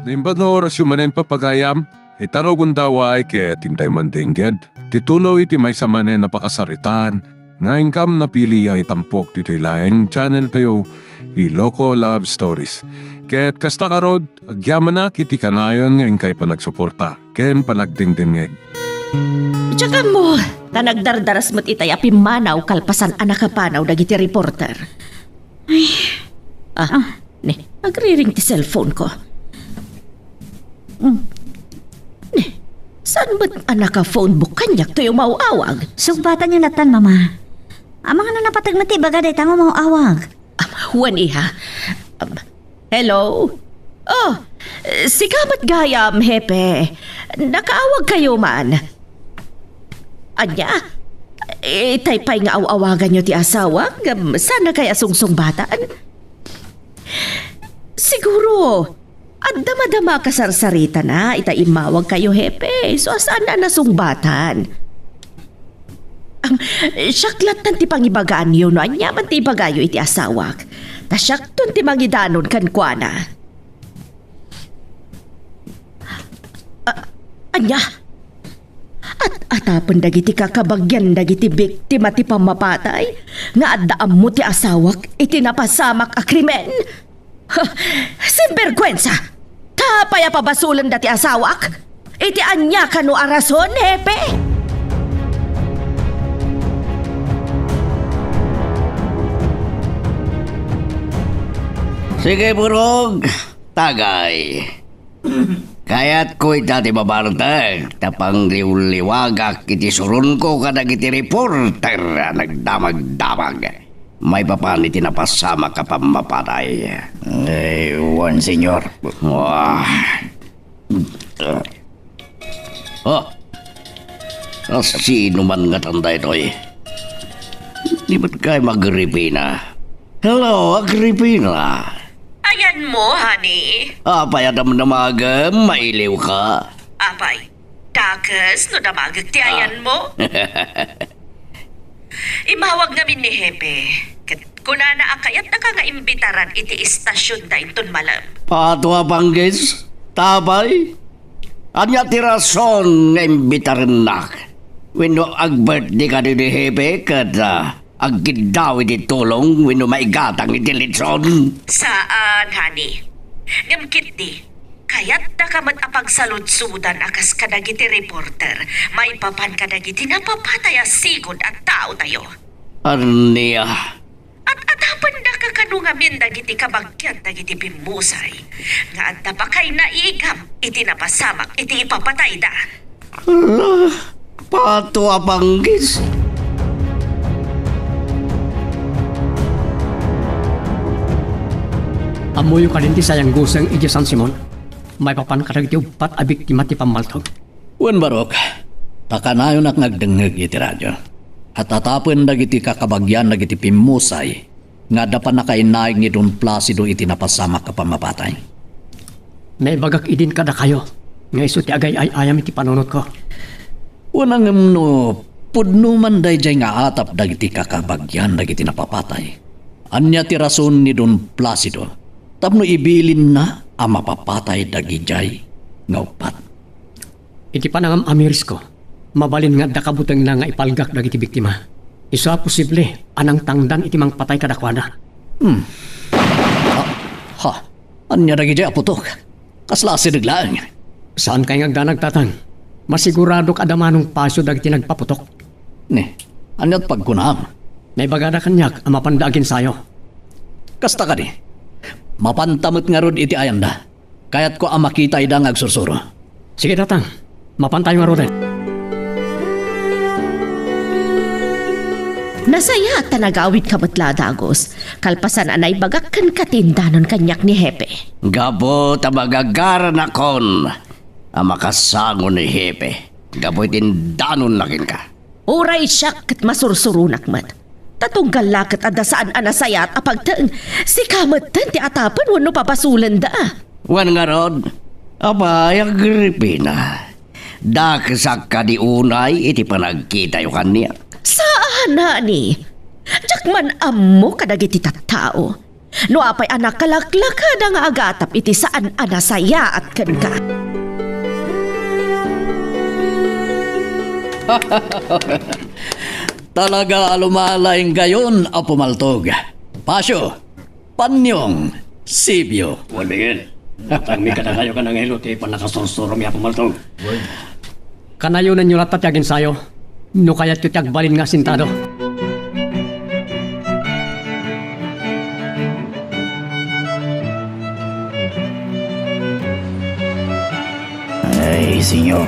Nimbano oras manen papagayam, itarogun daw ay kaya tintay mandingged. Titulo iti may samanen napakasaritan, nga ingkam napili ay tampok dito ilaeng channel kayo, Iloko Love Stories. Kaya't kasta karod, agyaman na kiti kanayon nga ingkay panagsuporta, ken panagdingdingeg. Tsaka mo, tanagdardaras mo't itay apimanaw kalpasan anak kapanaw dagiti reporter. Ay, agriring ti cellphone ko. Saan ba't anak ka phone book kanyak to yung mauawag? Sugbatan yung natan, mama. Amang ano napatagmati baga day tango mo awag. Huwan iha. Hello? Oh, si Kamat Gayam, hepe. Nakaawag kayo man. Anya? Itaypay nga awagan nyo ti asawa? Sana kaya sungsong bataan? Siguro, at dama-dama kasarsarita na, itaimawag kayo, hepe. So, saan na nasungbatan? Ang syaklat ng tipangibagaan yun, no? Anya man ti ibagayo iti asawak. Tasyak ton ti mangidanon kan kuana. Anya? At atapan dagiti kakabagyan dagiti biktima ti pamapatay? Nga addaam mo ti asawak iti napasamak a krimen? Sinvergwensa! Tapaya pabasulan dati asawak? Iti anya kano arason, hepe? Sige, burog. Tagay. Kaya't ko'y dati babartag. Tapang liwliwagak iti surun ko kadag iti reporter nagdamag-damag. May papan iti napasama ka pamapatay. Ewan, senyor. Wah. Sino man nga tanda ito eh? Di ba't kayo mag-Agripina? Hello, Agripina. Ayan mo, honey. Apay at namagam, mailiw ka. Apay, takas no damagag ti ayan mo. Imawag namin ni Hepe. Kuna na akayat na ka nga imbitaran iti istasyon da inton malam. Patwa panggis, tabay. Anya ti rason nga imbitaran nak. Wino ag-birthday ka ni Hepe kada aggidaw iti tulong wino maigatang iti litson. Saan, honey? Ngamkit di. Kayat na ka apagsaludsudan akas kadagiti reporter. May papan kadagiti napapatay asigod at tao tayo. Arniya. At atapan na kakanungamin dagiti kabagyan dagiti pimusay. Nga adda pa kay naigam iti napasamak iti ipapatay da. Patwa panggis. Amoy ka rin ti sayang gusang iti San Simon. May papan karag ti upat a biktima ti pamaltog. Wan barok, takanayon ak nagdengeg iti radyo. At atapon dagiti kakabagyan dagiti pimusay nga dapan nakainaig ni Don Placido iti napasama ka pamapatay. Naibagak idin kada kayo. Nga iso ti agay ay ayam iti panunot ko. Wanang no, pudno man dayjay nga atap dagiti kakabagyan dagiti napapatay. Anya ti rason ni Don Placido. Tapno ibilin na ang mapapatay dagijay nga upat. Iti panangam amiris ko. Mabalin nga dakabuteng na nga ipalgak dagiti biktima. Iso posible anang tangdan iti mang patay kadakwana. Anya dagijay aputok. Kaslasi naglaan. Saan kay ngagdanag tatang? Masigurado kadamanong paso dagiti nagpaputok. Ne, anyat pagkunam. Naibagada kanyak ang mapandagin sayo. Kasta ka di. Mapantamot nga rod iti ayanda. Kaya't ko ang makita idang agsursuro. Sige tatang, mapantay nga rin. Nasaya at tanagawid kamatla dagos. Kalpasan anay bagak kan katindanon kanyak ni Hepe. Gabo tamagagaran akon. Ang makasangon ni Hepe. Gabo itindanon lakin ka. Uray siya kat masursurunak mat. Tatunggal lakat ada saan anasaya at apagtang si kamatan ti atapan wano papasulan da. Wan nga rod. Abay, Agripina. Dakisak ka di unay iti panagkita yung kanya. Saan na ni? Diyak man amo kadagiti tattao. No apay anak kalaklakad nga agatap iti saan anasaya at ken ka. Talaga lumalayng gayon, Apo Maltog. Pasyo, Panyong, Sibyo. Walingin. Tangmi ka na kayo ka ng ilo, ti panakasorsorom ya pumaltog. Kanayo na nyo latat yagin sayo. No kaya tiyag balin nga sintado. Ay, senyor.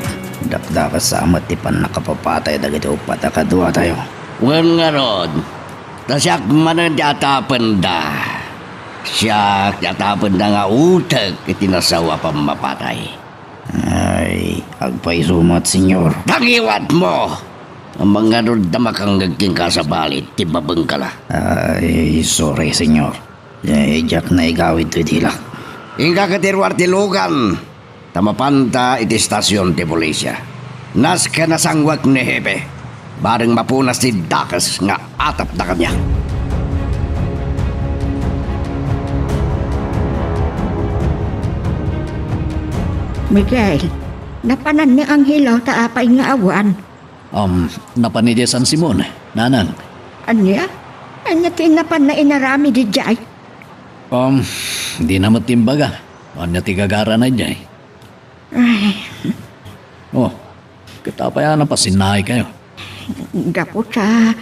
Dakdakas sa amat ipan nakapapatay dagiti upat akadua tayo. Wen nga ron, tasyak manan di atapan da. Siyak di atapan da nga utag itinasawa pa mapatay. Ay, agpay sumat, senyor. Tangiwat mo! Ang mga ron damakang nagking kasabalit, tibabang ka la. Ay, sorry, senyor. Ay, jak na igawid to itila. Ingka katirwar tilugan, tamapanta iti stasyon ti polisya. Nas ka nasangwag ni Hepe, bareng mapunas ti dakas nga atap da kanya. Miguel, napanan ni Angelo taapay nga awan. Napanidya San Simon, nanang. Anya? Anya tinapan na inarami di jay? Di na matimbaga. Anya tigagara na dyan. Ay, Oh, kitapayan na pa sinay kayo. gapo sa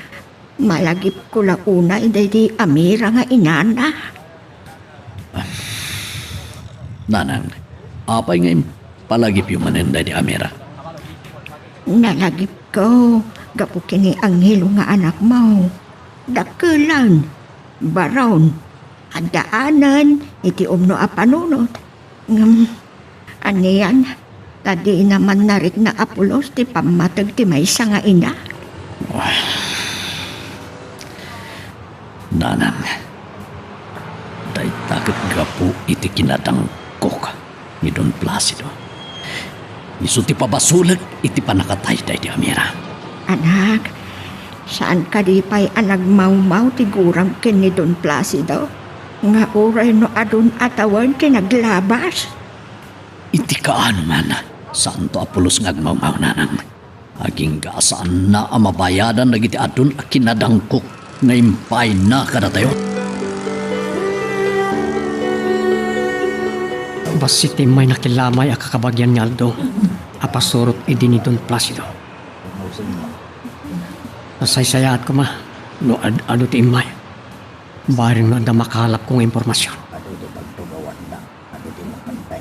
malagip ko la una di amira nga inana. Nanang, apay ngayon palagip yung manenda di Amira. Nalagip ko, gapo kini Angelo nga anak mo. Dakulan, baron, adaanan, iti umno apanunot. Aniyan, tadi naman narik na apulos ti pamatag ti maysa nga ina. Nanang, day takot gapu iti kinatang kok ni Don Placido. Isu ti pabasulag iti panakatay day di Amira. Anak, saan ka di pa'y anagmaumaw ti gurang ken ni Don Placido? Nga uray no adun atawan ti naglabas. Iti kaan man, Santo Apolos ngagmamaw nanang. Aging gaasaan na amabayadan nagiti adun a kinadangkok na impay na kada tayo. Basiti may nakilamay a kakabagyan ni Aldo. Apasurot idi ni Don Placido. Nasaysayaat ko ma. No ado ti imay. Baring no da makalap kong impormasyon.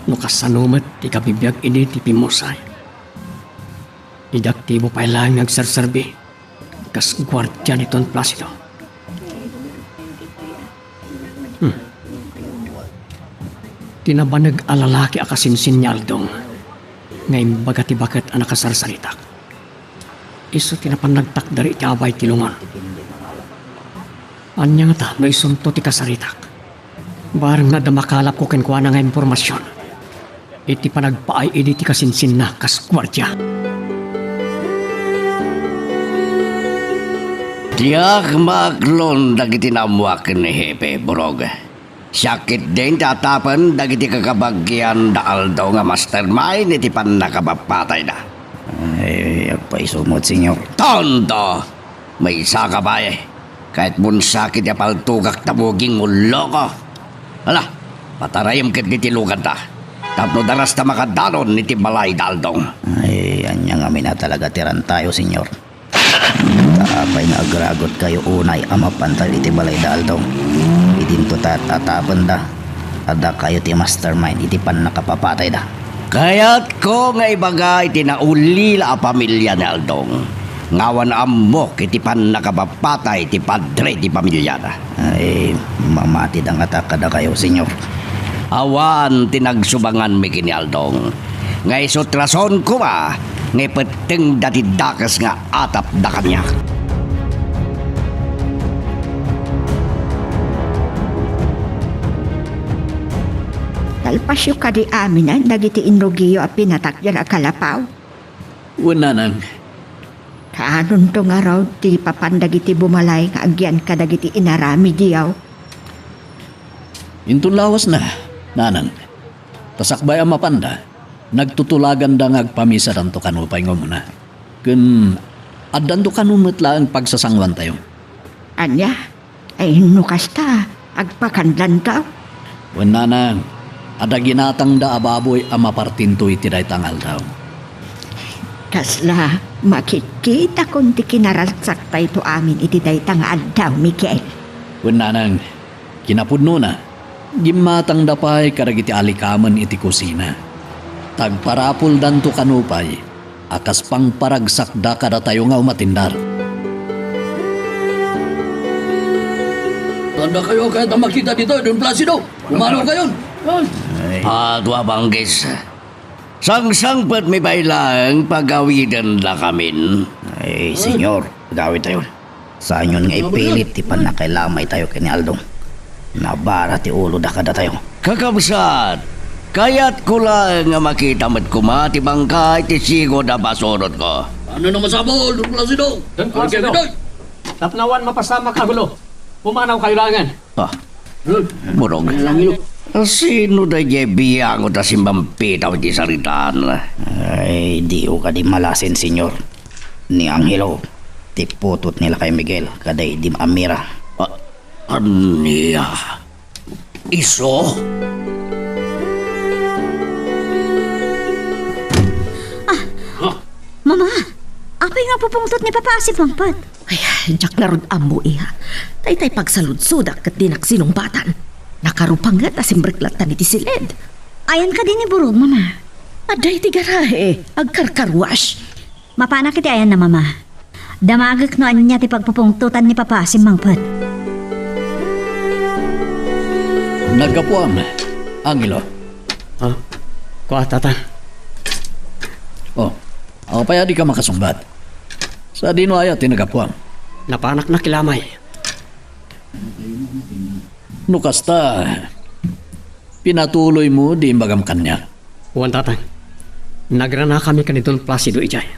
No kasanumat ti kabibiyag ini ti Pimosay. Idaktibo pa lang nagserserbi. Kas gwardya ni Don Placido. Tinabanag alalaki akasinsin ni Aldong. Ngayon bagati bakit anak kasarsaritak. Iso tinapanagtak dari ti abay tilungan. Anya nga ta, no isunto ti kasaritak. Barang na damakalap ko kenkwa na nga impormasyon. Iti panagpaay iti ti kasinsin na kas gwardya. Tiyak maglon dagiti namuak ni Hepe, Borog. Sakit din tatapan dagiti kakabagyan da Aldo nga mastermind iti pan nakabapatay na. Ay, agpay sumot, senyor. Tonto! May isa ka ba eh? Kahit mun sakit ya paltugak tabuging ulo ko. Ala, patarayam kit nitilugan ta. Tapno daras ta makadanon niti balay da Aldong. Ay, anya nga mina talaga tiran tayo, senyor. Taapay nga agragot kayo unay amapantay iti balay daldong. Idinto tatapan da. Ada kayo ti mastermind iti pan nakapapatay da. Kaya't ko nga ibaga iti naulila a pamilya ni Aldong. Ngawan amok iti pan nakapapatay iti padre iti pamilya na. Ay, mamati da nga takada kayo, senyor. Awan tinagsubangan mi kini Aldong. Nga isutrason ko ba, nga peteng dati dakas nga atap da kanya. Talpasyo ka di aminan, dagiti inrogiyo a pinatakyan a kalapaw. Nanang, Kaanon to nga raw ti papandagiti bumalay nga agyan ka dagiti inarami diyaw. Intun lawas na, nanang. Tasakbay ang mapanda, nagtutulagan da ngagpamisa danto kanupay nga muna. Kun adanto kanumatla ang pagsasangwan tayo. Anya, ay nukas ta, agpakandan ka. Wen nanang, ada ginatang da ababoy ang mapartinto iti daytang aldaw. Kasla, makikita kung di kinaragsak tayo to amin iti daytang addaw, Miguel. Wen nanang, kinapudno na. Gimatang dapay karagiti alikaman iti kusina. Tagparapul danto kanupay, akas pang paragsakda kada tayo nga umatindar. Tanda kayo kahit na makita dito, Don Placido. Umalo kayo. Dua banggis. Sang-sangpat may bailang pagawidan na kamin. Ay, senyor, gawin tayo. Sa inyon nga ipilit, tipan na kailamay tayo kini Aldong. Nabara ti ulo da kada tayo. Kakabsat, kaya't ko lang nga makita mat kumati bangkay ti sigo da basurot ko. Ano na masabol, Don Placido? Don Placido. Tapnawan mapasama ka gulo. Pumanaw kayo langan. Murog. Sino da biyang o da simbampitaw di saritaan? Ay, di o ka di malasin, senyor. Ni Angelo, tiputot nila kay Miguel, kaday di Amira. Aniya? Iso? Mama, apay nga pupungtot ni Papa si Pangpat. Ay, jak larod ambo iha. Tay-tay pagsalud-sudak kat dinak sinumbatan. Nakarupangat asim berklatan iti silid. Ayan ka din ni Burog, Mama. Aday ti garahe, agkarkarwash. Mapana kiti ayan na, Mama. Damagak no anya ti pagpupungtutan ni Papa si Mangpat. Nagkapuam, Angelo. Kuha, tata. Oh, ako pa di ka makasumbat. Sa dino ayat tinagapuam. Napanak na kilamay. Nukasta, pinatuloy mo di imbagam kanya. Uwan, tata. Nagrana kami ka ni Don Placido, Ijay.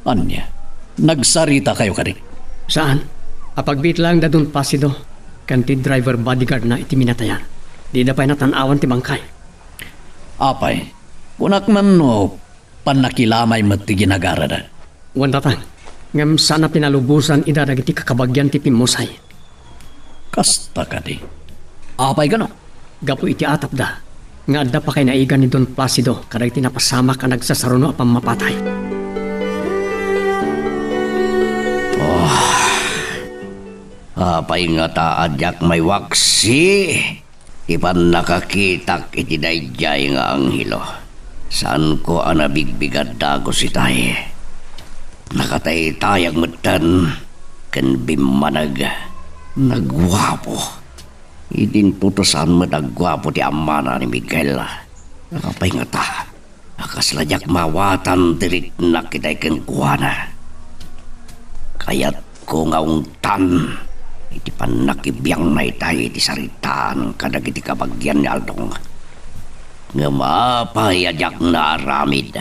Anya, nagsarita kayo kani. Saan? Apagbit lang da Don Placido. Kanti driver bodyguard na iti minatayan. Di na pa'y natanawan ti bangkay. Apay, kunak man no, panakilamay mati ginagara da. Uwan, tata. Ngam sana pinalubusan idadag iti kakabagyan ti pimusay. Kasta ka di. Apay gano? Gapo iti atap da. Nga adda pa kay naigan ni Don Placido kada iti napasama ka nagsasaruno apang mapatay. Apay nga taadyak may waksi. Ipan nakakitak iti dayjay nga Anghelo. Saan ko anabigbigad dago si tayo? Nakatay-tayag matan kan bimanag. Nagwapo. Idintutusan mo nagwapo ti amana ni Miguel. Nakapay nga ta. Akaslayak mawatan tirik na kitay kenkwana. Kaya't ko nga ungtan. Iti panakibiyang na itay iti saritaan kadag iti kabagyan ni Aldong. Nga mapayadyak na aramid.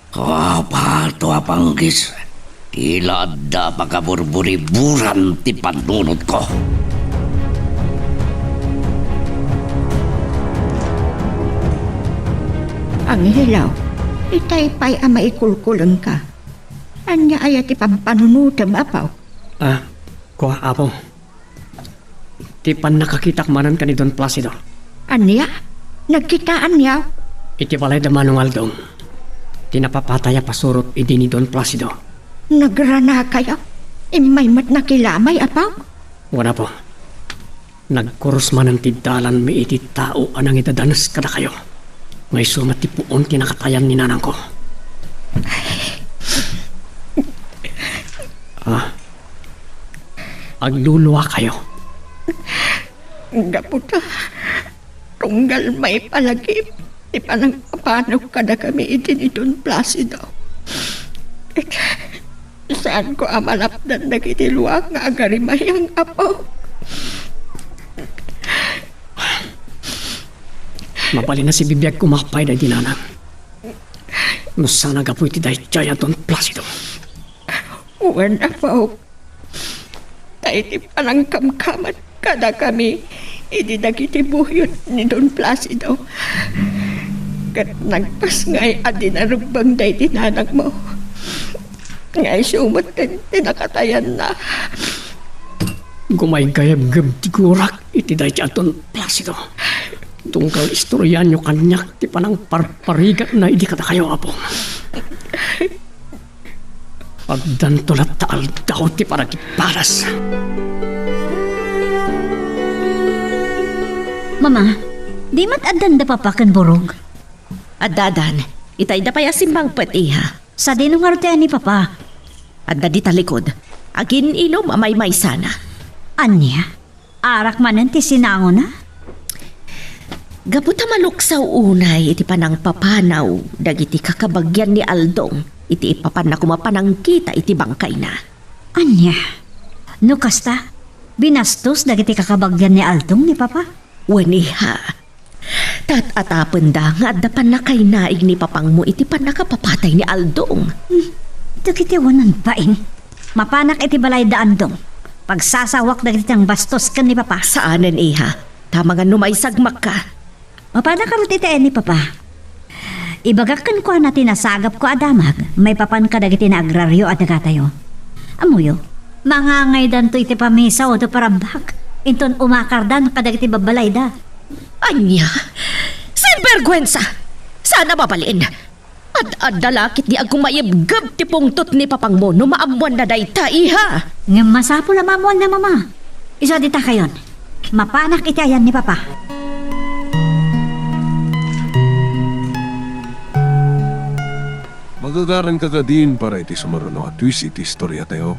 Kapato apanggis. Tila adda pakaburburiburan ti panunod ko. Angelo, itay pa'y maikulkulong ka. Anya ayat ipampanunudam apaw. Kuha, apo. Ti pan nakakitak manan ka ni Don Placido. Anya? Nagkitaan niya? Iti balay da Manong Aldong. Tinapapataya pasurot idi ni Don Placido. Nagrana kayo? Imay mat nakilamay apaw? Wala po. Nagkurus man ang tidalan may iti tao anang itadanas kada kayo. Ngay sumat ti puon tinakatayan ni nanang ko. Agluluwa kayo. Gaputa, tunggal may palagip. Di pa nang paano kada kami iti ni Don Placido. Saan ko amalapdan na kitiluwag nga agarimayang apo? Mapali na si bibiyag kumapay na dinanang. Masana gapu iti dahi jaya Don Placido. Uwan apaw. Tayo ti panang kamkaman kada kami Idi dagiti buhyon ni Don Placido. Kat nagpas ngay adi narugbang day tinanag mo. Ngay sumot din tinakatayan na. Gumay gayam-gam tigurak iti day aton Placido. Tungkal istorya nyo kanyak ti panang parparigat na idi kata kayo apong. Pagdantulat taal daw ti paragiparas. Mama, di mat adan da papakan borog. Adadan, itay da paya simbang petiha. Sa dinungartean ni Papa. Adda di talikod. Agin ilom amay-may sana. Anya, arak manan ti sinango na? Gabuta maluksaw unay iti panang papanaw dagiti kakabagyan ni Aldong iti ipapan na kumapanang kita iti bangkay na. Anya, no kasta, binastos dagiti kakabagyan ni Aldong ni Papa? Waniha. Tat atapen da nga adda pan na kay naig ni papang mo iti pan nakapapatay ni Aldong. Dagiti wanan paing. Mapanak iti balay da Andong. Pagsasawak dagiti ang bastos kan ni Papa. Saanen iha? Tama nga numaysagmak ka. Mapanak karot iti ni Papa. Ibagakan ko na tinasagap ko adamag. May papan ka dagiti na agraryo at nagatayo. Amuyo, mangangay dan to iti pamisa o to parabak. Inton umakardan kadagiti babalay da. Anya, sinvergwensa! Sana mabalin. At dalakit ni agong mayibgab ti pungtot ni papang mo no maamuan na dayta iha. Nga masapo na mamuan na mama. Isa dita kayon. Mapanak iti ayan ni Papa. Magagaran ka din para iti sumaruno at twist iti istorya tayo.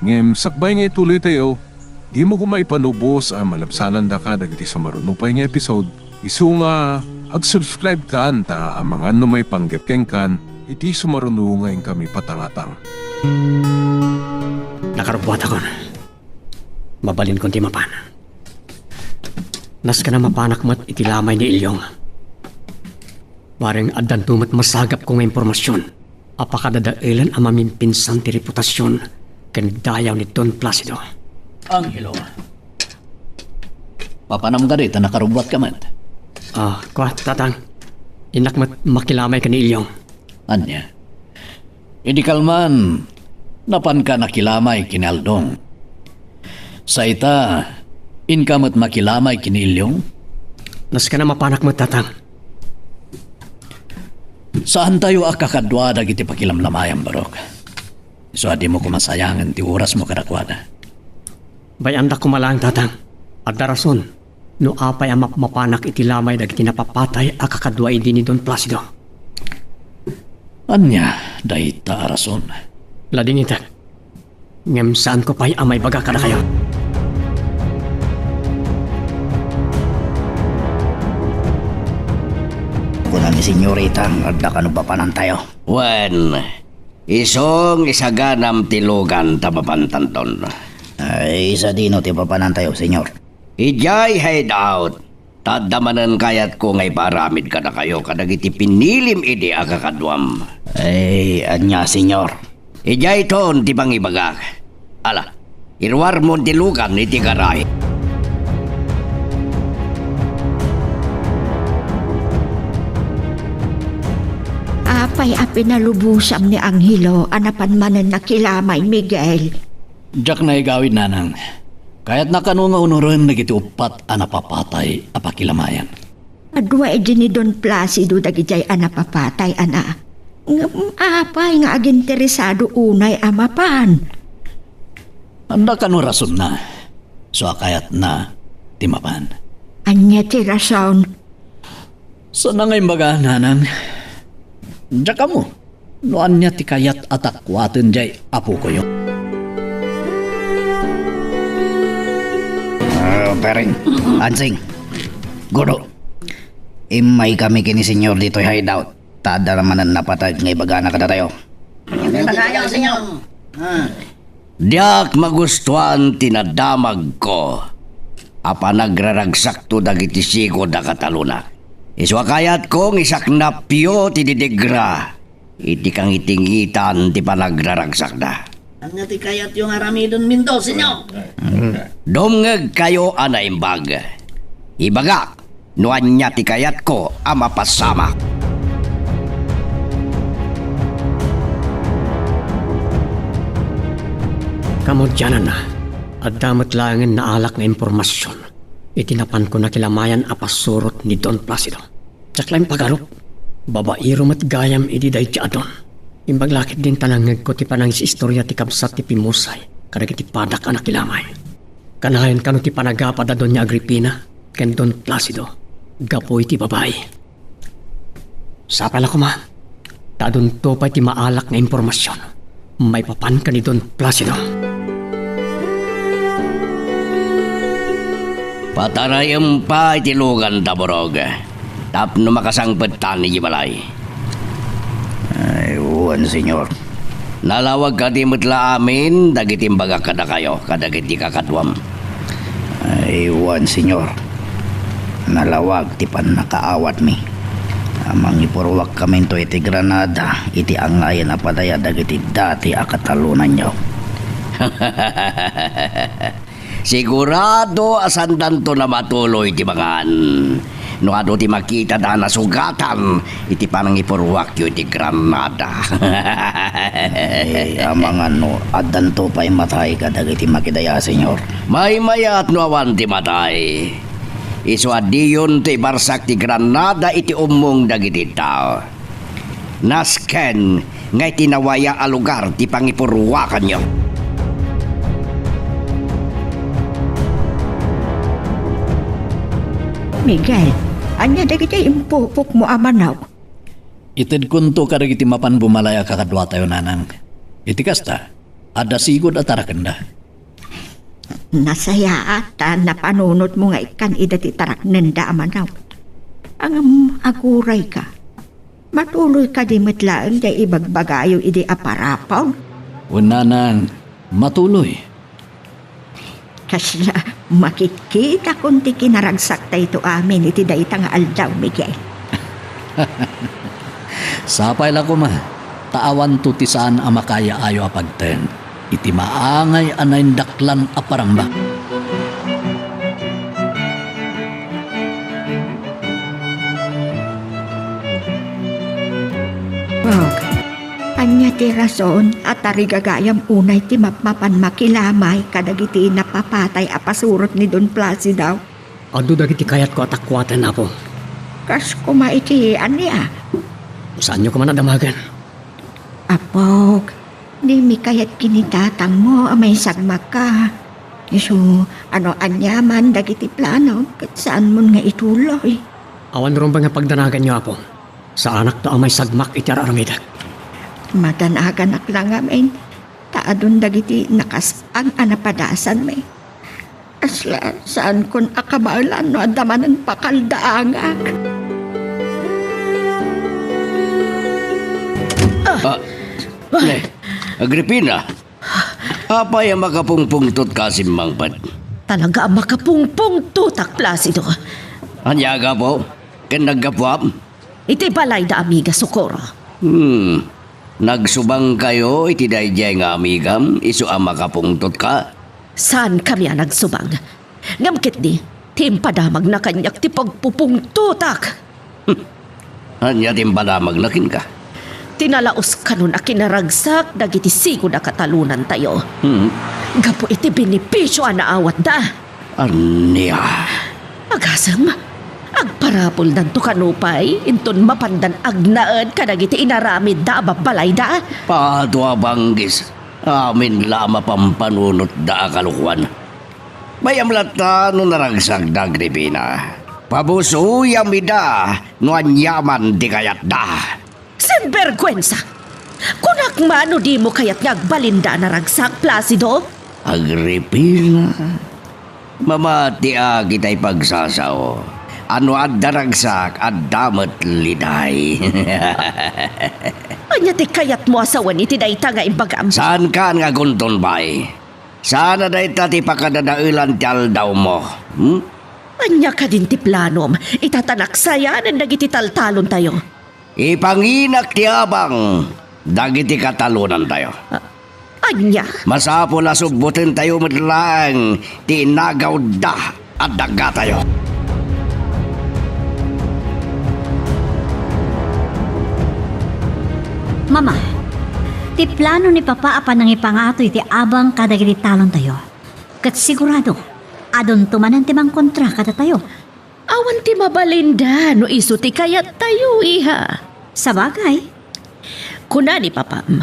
Ngem, sakbay nga ituloy tayo. Di mo kumay panubos ang malabsanan da ka dagiti sumaruno pa nga episode. Isu nga, ag-subscribe ka anta ang mga may panggepkeng kan iti sumaruno ngayon kami patangatang. Nakarubuat ako na. Mabalin konti mapan. Nas ka na mapanak mat iti lamay ni Ilyong. Waring adan tumat masagap ko nga impormasyon. Apakadadailan ang mamimpinsan ti reputasyon kan dayaw ni Don Placido. Angelo. Papanam ka rito, nakarubuat ka man. Kwa, tatang. Inak mat makilamay ka ni Ilyong. Anya. Hindi kalman, napan ka nakilamay kinaldong. Sa ita, inkamot makilamay kinilyong. Nas ka na mapanak mat, tatang. Saan tayo akakadwa dagiti pakilamlamayang barok? So adi mo kumasayangan ti oras mo kadakwada. Bayanda ko malang, tatang. At darason, no apay ang mapanak iti lamay dagiti napapatay akakadwa idi ni Don Placido. Anya, dayta arason. Lading itak. Ngem saan ko pa'y amay baga ka na kayo? Kunan ni senyorita, adda ka no papanan tayo. Wen, isong isaganam tilugan tabapantanton. Ay, isa dino ti papanan tayo, senyor. Ijay hideout. Tadamanan kayat ko ngay paramid ka na kayo kadagiti pinilim idi akakadwam. Ay, anya, senyor. Ijay ton ti pangibagak. Ala, irwar mo tilugan iti garay. Apay a pinalubusam ni Angelo anapan manen nakilamay Miguel. Diyak na igawid nanang. Kaya't nakanunga unuron nagiti upat anapapatay apakilamayan. Adwa edi ni Don Placido dagijay anapapatay ana. Apay nga aginteresado unay amapan. Anda ka no rason na. So kayat na timapan. Anya ti rason. Sana ngay baga nanang. Diyak ka mo. Noan niya ti kayat atakwaten jay apo ko yun. Pering, Ansing, Gudo. Imay kami kini senyor dito hideout. Tada naman ang napatag ngay bagana kada tayo. Diak magustuhan tinadamag ko. Apa nagraragsak to dagiti sigo da kataluna. Iswa kayat kong isak na piyo ti didigra. Iti kang itingitan ti panagraragsak da. Ang nati kayat yung aramidon Mendoza nyo. Dumngeg kayo anaimbag. Ibaga, nuan niya ti kayat ko ang mapasama. Kamudyanan na, at damat langin na alak nga impormasyon. Itinapan ko na kilamayan apasurot ni Don Placido. Tsaklaim pagarup, babairo mat gayam ididay ti adon. Imbaglakit din tanangag ko ti panangis istorya ti kabsat ti Pimusay, karag ti padak anak kilamay. Kanayan kano ti panagapad adon ni Agripina, ken Don Placido, gapoy ti babae. Sapala ko ma, tadon to pa ti maalak nga impormasyon. May papan ka ni Don Placido. Patarayam pa itilugan taborog. Tapno makasangpet tani balay. Ay, uwan, senyor. Nalawag ka di mutla amin, dagitimbaga kada kayo, kadagiti kakadwam. Ay, uwan, senyor. Nalawag, ti pan nakaawat mi. Amang ipurwak kami to iti Granada, iti angayan na padaya dagiti dati akatalunan nyo. Sigurado asandan to na matuloy ti mangan. No ado ti makita da nasugatan, iti panang ipurwak yu ti Granada. Ay, amang ano, adan to pa'y matay ka dagiti makidaya, senyor. May mayat no awan ti matay. Isu adiyon ti barsak ti Granada iti umong dagiti tao. Nasken ngay tinawaya a lugar ti pangipurwakan nyo. Miguel, anya dagiti impupok mo amanaw. Itid kunto ka iti mapan bumalaya kakadwa tayo nanang. Iti kasta, ada sigod at tarakanda. Nasaya ata na panunot mo nga ikan idati tarak nenda amanaw. Ang aguray ka. Matuloy ka di matlaang di ibagbagayo idi aparapaw. Unanang, matuloy. Kasla makikita kunti kinaragsak tayo amin iti dayta nga aldaw, Miguel. Sapay la ko ma, taawan to ti saan a makaya ayo apagten. Iti maangay anayin daklan a paramba. Wag, anya ti rason at tarigagayam unay ti mapapan makilamay kadagiti napapatay apasurot ni Don Placido. Ado dagiti kayat ko atakwatan na po. Kas kumaitian niya. Saan nyo ko man nadamagan? Apog, di mi kayat kinitatang mo amay sagmak ka. Isu, ano anyaman dagiti plano kat saan mo nga ituloy. Awan ron ba nga pagdanagan nyo po? Sa anak to amay sagmak iti aramidak. Madanagan lang amin. Taadon dagiti nakasang anapadasan may. Asla saan kon akabalan no adaman ng pakaldaangak. Agripina, apay ang makapungpungtot kasimmang pad. Talaga ang makapungpong tutak, Placido. Anyaga po, ken naggapuam. Iti balay da amiga Socorro. Nagsubang kayo iti dayjay nga amigam, isu ang makapungtot ka. Saan kami ang nagsubang? Ngamkit di, timpadamag na kanyak ti pagpupong tutak. Anya timpadamag nakin ka. Tinalaos kanon a kinaragsak dagiti sigo na katalunan tayo. Gapo iti binipisyo a naawat da. Anya? Agasam, agparapol dan to kanupay, inton mapandan agnaed kadagiti inaramid da ababalay da. Paadwa banggis, amin lama pampanunot da kalukuan. Bayam lata no naragsak da Agripina. Pabusuyam ida no anyaman di kayat da. Sinvergwensa! Kunak mano di mo kayat ngagbalinda na ragsak, Placido? Agripina, mamati kita'y pagsasaw. Ano at daragsak at damat liday. Anya ti kayat mo asawan iti dayta nga imbagam. Saan ka nga gunton bay? Sana dayta ti pakadadailan ti aldaw mo. Anya ka din ti planom, itatanaksayan dagiti taltalon tayo. Ipanginak ti abang, dagiti katalunan tayo. Anya? Masapol asubutin tayo madlang, tinagaw da at daga tayo. Mama, ti plano ni Papa apan nang ipangato iti abang kadagiti talon tayo. Kat sigurado, adon tumanan ti mang kontra kada tayo. Awan ti mabalinda no iso ti kayat tayo, iha. Sa bagay, Kuna ni Papam,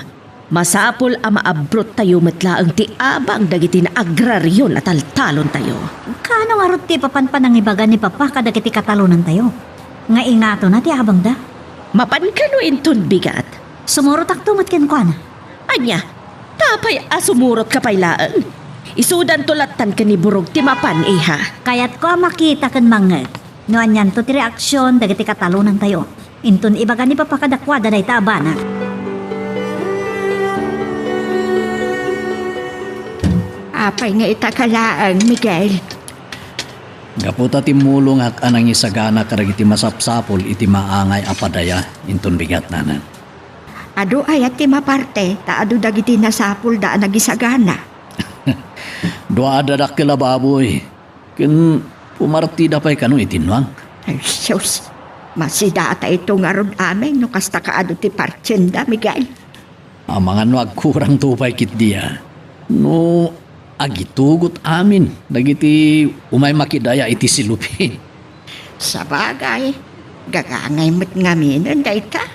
masapol a maabrot tayo matlaang ti abang dagiti na agraryon at taltalon tayo. kano nga rot ti papanpanang ibagan ni Papa kadagiti katalonan tayo. Nga ingato na ti abang da. Mapan ka no inton bigat. Sumurot aktumat ken kwa na. Anya, tapay asumurot ka pailaan. Isudan tulatan ka ni Burog ti mapan, iha. Kaya't ko makita ken mangeg. No anyan to ti reaksyon dagiti katalonan tayo. Inton ibagan ni Papa kadakwada day taabana. Apay nga itakalaan, Miguel. Gaputa ti mulong ak anang isagana karagiti masapsapol iti maangay apadaya inton bigat nanan. Ado ayat ti maparte, taado dagiti nasapul da nagisagana. Doa dadak kila baboy. Ken pumartida pa'y kanu itinwang. Ay, sus. Masida ata ito nga ron amin, no kasta kaado ti partsenda, Miguel. Amangan wag kurang tupay kit dia. No, agitugot amin. Dagiti umay makidaya iti silupin. Sa bagay, gagangay mo't ngaminan, dayta.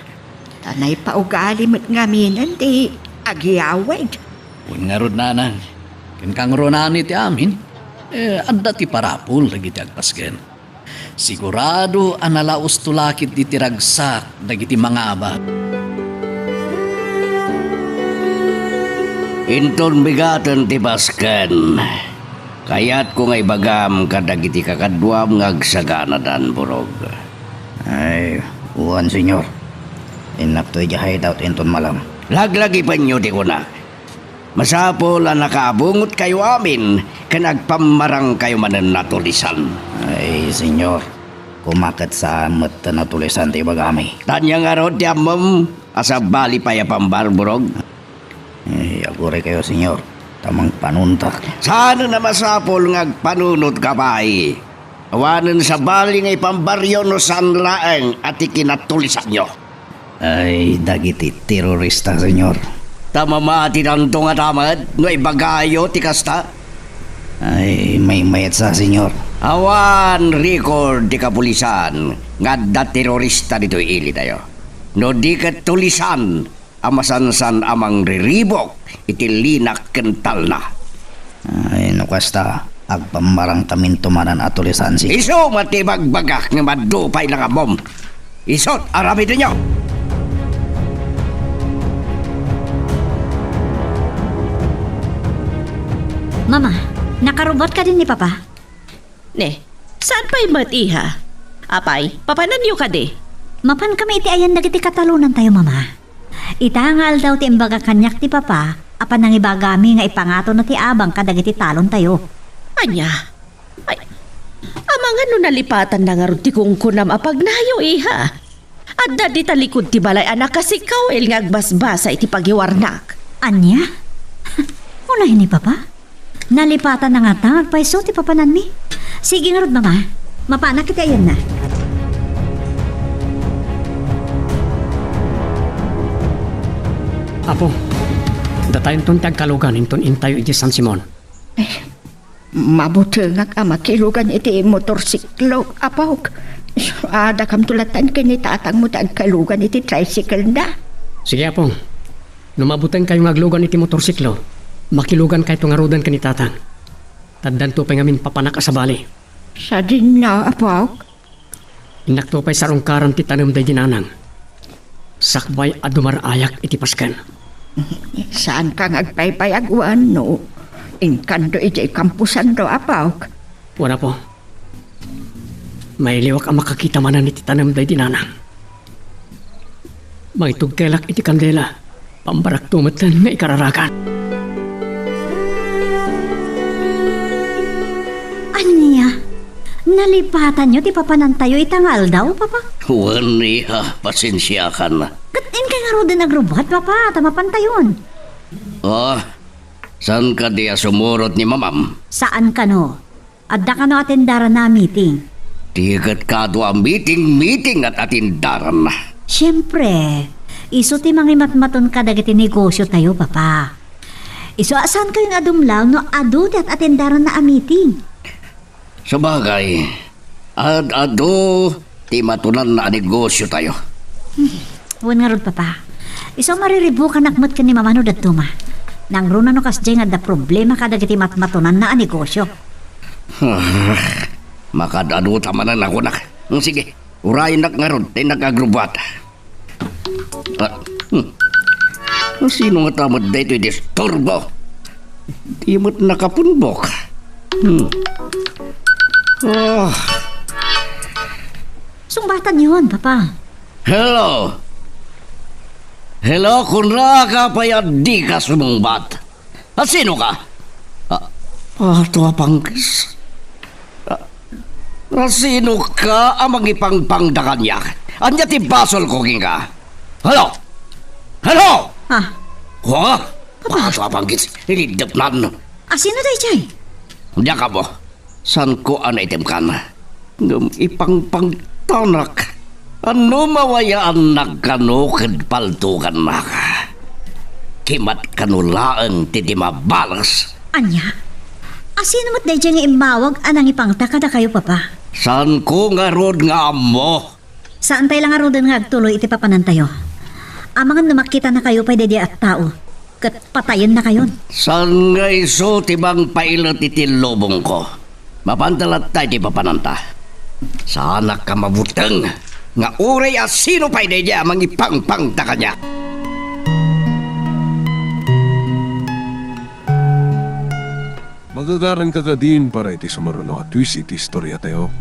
Tanay pa ugali mo't ngaminan, di agiyawid. Kung nga ron nanan. Ken kang ronan iti amin. Adda ti parapul dagiti agpasken. Sigurado analaos tulakit iti ragsak dagiti mga aba. Inton bigaten ti basken. Kayat ko ngay bagam kadagiti kakadwam ngagsagana dan Burog. Ay, uwan, senyor. Inak to ija hideout inton malam. Laglagi pa nyo di ko na. Masapol ang nakaabungot kayo amin, kanagpamarang kayo manan natulisan. Ay, senyor. Kumakat sa amat na natulisan ti bagami. Tanya nga ro, tiyamam, asa bali pa ya pambar, Burog. Ay, agure kayo, senyor. Tamang panuntak. Sana na masapol ngagpanunot ka pa ay. Awanan sa bali ngay pambaryo no sanlaeng at ikinatulisan nyo. Ay, dagiti terorista, senyor. Tamamati ng tunga tamad, no ibagayo ti kasta. Ay, may mayat sa, senyor. Awan record di kapulisan nga da terorista dito ili tayo. No di katulisan, amasansan amang riribok iti linak kental na. Ay, no kasta, agpamarang tamin tumanan at tulisan si... Iso matibagbagak nga madupay na nga bom. Isot, arami din nyo. Mama, nakarobot ka din ni Papa. Ne, saan pa'y mat, iha? Apay, papanan niyo ka di. Mapan kami iti ayan dagiti katalunan tayo, Mama. Itangal daw ti imbaga kanyak ti Papa, apan nang ibagami nga ipangato na ti abang kadagiti talon tayo. Anya, ay, amang ano nalipatan na nga ron ti kungkunam apagnayo, iha. At dadi talikod ti balay anak kasikaw el nga agbasbasa iti pagiwarnak. Anya? Unahin ni Papa? Nalipatan na nga ta, agpaiso ti papanan mi. Sige nga rod, Mama. Mapanak iti ayan na. Apo, datayin ton tagkalugan inton intayo iti San Simon. Mabuti nga ka makilugan iti motorsiklo, apawag. Ada kam tulatan kini tatang mo tagkalugan iti tricycle na. Sige apo, numabutan kayo ngaglugan iti motorsiklo, makilugan kayo tungarudan ka ni tatang. Taddan to pa ngamin papanak sa bali. Sa din na, apawag. Inakto pa'y sarungkaran ti tanam day ginanang. Sakbay adumarayak iti paskan. Saan ka ngagpaypayagwan, no? Inkando iti kampusan do, apawag. Wala po. May liwak ang makakita manan iti tanam day dinanang. May tugkelak iti kandela, pambarak tumatan nga ikararakan. Anya? Nalipatan nyo ti papanan tayo itangal daw, Papa? Wani ha, pasensya ka na. Katin kay nga ro din nagrobot, Papa. Tamapan tayon. Oh, San ka diya sumurot ni mamam? Saan ka no? Adda ka no atendaran na meeting. Tigat ka do ang meeting at atindaran na. Siyempre, iso ti mangimatmaton ka dagiti negosyo tayo, papa. Iso asan kayong adumlaw no adu at atendaran na a meeting? Sabagay, ado ti matunan na negosyo tayo. Huwag nga rod, papa. Iso mariribu ka nakmat ka ni mamano dato ma. Nang runa no kasjay nga da problema ka dagiti matmatunan na a negosyo. Makadado tamanan ako nak. Sige, urayin nak nga ron, tayo nag-agrubat. Sino nga tamad na ito'y disturbo? Di mo't nakapunbok. Sumbatan yun, papa. Hello? Hello, kunra ka pa yan di ka sumungbat. At sino ka? Ito pangkis. Sino ka amang ipangpangdakan niya? Anya ti basol ko ka? Hello? Hello? Ah, Wah? Ito pangkis. Hinidap na. sino tayo, Chay? Diya ka mo. San ko item ka na? Ngam ipangpangtanak. Ano mawayaan nagkanukid paltukan na ka? Kimat kanulaang ti di mabalas. Anya? Sino mo't dahi nga imawag anang ipangtaka na kayo, papa? San ko nga rod nga mo? Saan tayo lang nga nga agtuloy iti papanan tayo? Amangan na makita na kayo pa dedi at tao. Kat patayin na kayon. San nga iso tibang pailot iti lobong ko? Mapantalat tayo di papananta. Sana ka mabutang nga uray sino pa ide niya mang ipangpangtaka niya. Magagaran ka din para iti sumaruno at twist iti istorya tayo.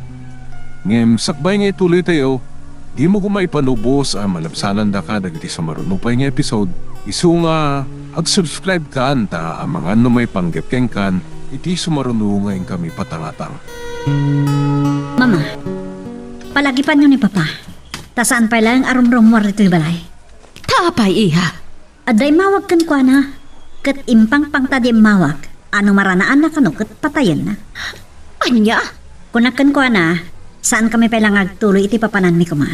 Ngem, sakbay nga ituloy tayo, di mo kumaipanubos ang malabsanan da ka dagiti sumaruno pa nga episode. Isu nga, ag-subscribe ka anta ang mga may panggepkeng kan, iti sumaruno ngayon kami patangatang. Mama, palagipan nyo ni papa. Tasaan pa lang arum-rumwar dito'y balay. Tapay, iha. Aday mawag kan kwa na. Kat impang pang tadi mawag. Ano maranaan na kano kat patayin na. Anya? Kunakan kwa na, saan kami palang agtuloy iti papanan ni kuma.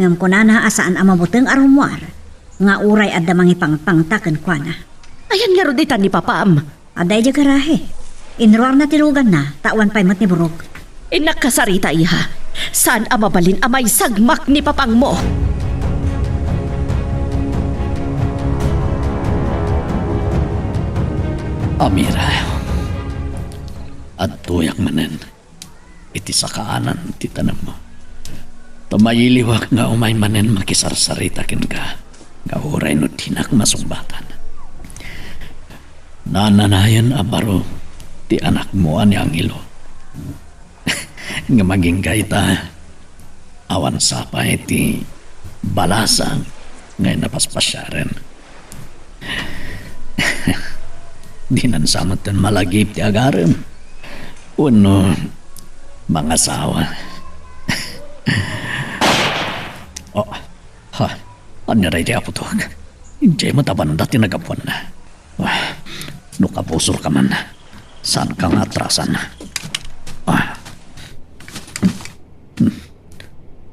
Ngam kuna na asaan ang mabuteng arumwar. Nga uray at damang ipangpangtakan kwa na. Ayan nga roditan ni Papam. Aday di garahe. Inruar na tilugan na, tawan pa'y mat ni burog. Nakasarita, iha. Saan amabalin amay sagmak ni Papang mo? Amira, at tuyak manen, iti sa kaanan ti tanam mo. Tamayiliwak nga umay manen makisarsaritakin ka, nga uray no tinak masumbatan. Nananayan abaro, ti anak mo ani Angelo. Nga maging gaita, awan sapay ti balasang, ngay napaspasyaren. Di nansamat tan malagip ti agarem. Uno, mga asawa. Ano rin di apo to? Hindi mo taban dati nagapuan na. Nukapusor ka man. Saan kang atrasan na?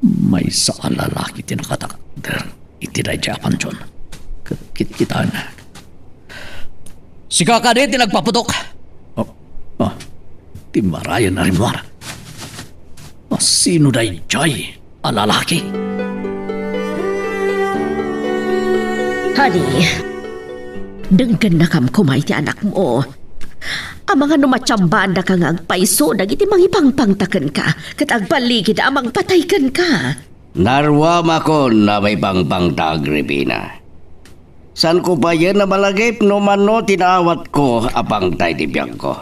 May sa lalaki tinakatakder. Itiday di apan dyan. Kita na. Si kakade tinagpaputok. Timarayan na rin war. Sino day jay? Alalaki? Honey, denggan na kam kumay ti anak mo. Ang mga numatsambaan na kang agpaiso, nagiti mangipangpangtakan ka, kat agbaligid amang pataykan ka. Narwama ko na may pangpangtag, Rebina. San ko pa yan na malagip no mano tinawat ko apang tay di biyag ko.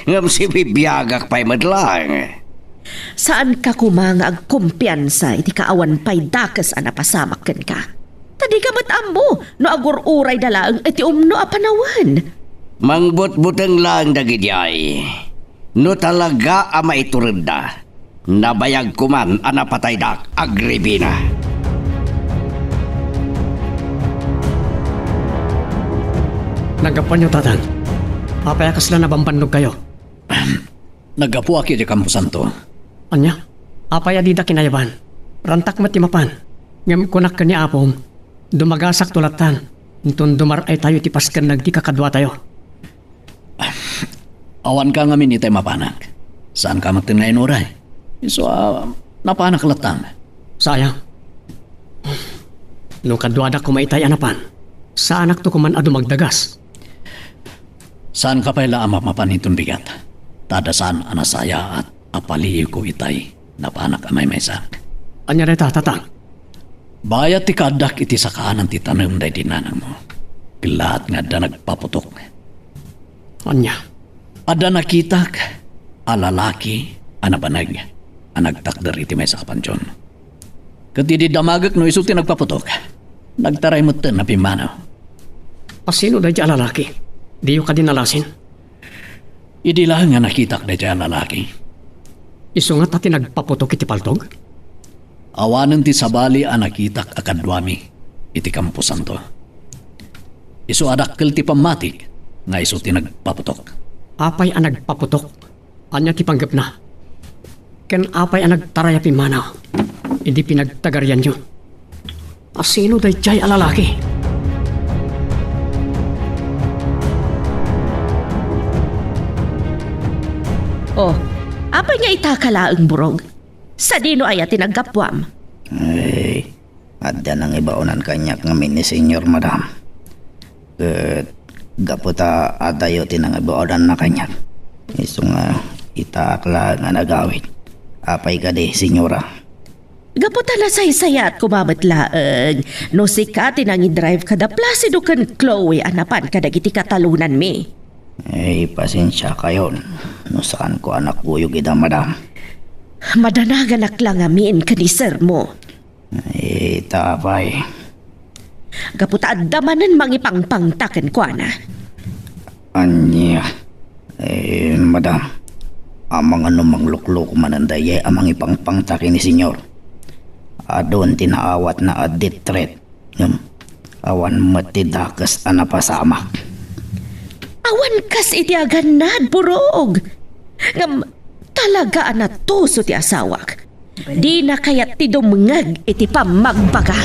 Ngam si bibiyagak pa'y madlang. Saan ka kumanga agkumpiyansa, iti kaawan pa'y dakas anapasamak ka. Tadi ka matambo, no agur-uray dalang iti umno apanawan. Mangbut-buteng lang dagidiyay. No talaga ama iturinda. Nabayag ko man anapatay dak Agripina. Nagapan nyo, tatang. Papayakas lang na bambanog kayo. Nagapu aki di Campo Santo. Anya, apaya di da kinayaban. Rantak matimapan. Ngam kunak ka ni apong. Dumagasak tulatan. Intun dumar ay tayo tipaskan nagdi kakadwa tayo. Awan ka nga minitay mapanak. Saan ka matin ngayon oray? So, napanak latang. Sayang. Nung kadwada ko maitay anapan, sa anak to kuman adu magdagas. Saan ka pala ama mapanitong bigat? Tadasan anasaya at apaliyo ko itay. Napanak amay maysak. Anya reta, tatang. Bayat ti kadak iti sakaanan ti tanong day dinanang mo. Gilahat nga da nagpaputok. Anya, Ada nakitak, alalaki, anabanag, anagtakder iti may sa kapansyon. Katidi damagak no isulti nagpaputok. Nagtaray mo na pimanaw. pasino da dyan lalaki? Di yung kadinalasin. Idi lang nga nakitak na dyan lalaki. Iso nga tati nagpaputok iti paltog? Awanan ti sabali ang nakitak akadwami iti Campo Santo. Iso adakkel ti pamatik nga iso ti nagpaputok. Apay ang nagpaputok. Anya ti panggap na. Ken apay ang nagtaraya pimanaw. Hindi pinagtagaryan nyo. Asino da dyan alalaki? Oh, apay nga itakalaang burog? Sa dino ay tinagkapwam. Ay, adda nang ibaunan kanyak ngamin ni Senyor Madam. Gaputa adayo tinang ibaunan na kanyak. Iso nga itakla nga nagawit. Apay ka di, Senyora. Gaputa na saysaya at kumamatlaang. No si ka tinang i-drive kada Placido kan Chloe anapan kada giti katalunan mi. Ay, pasensya kayo. No saan ko anak buyog ida, Madam. Madanagan lang amin kanisir mo. Ay, tapay. Gaputa adamanan mangipangpangtaken ko na. Anya. Eh, Madam. Amang anumang luklok manandaya amang ipangpangtakin ni Senyor. Adon tinaawat na aditret. Awan matidakas anapasama. Awan kas itiagan nad burog. Ngam talaga na tuso ti asawak. Di na kayat ti dumngag iti pamagbaga.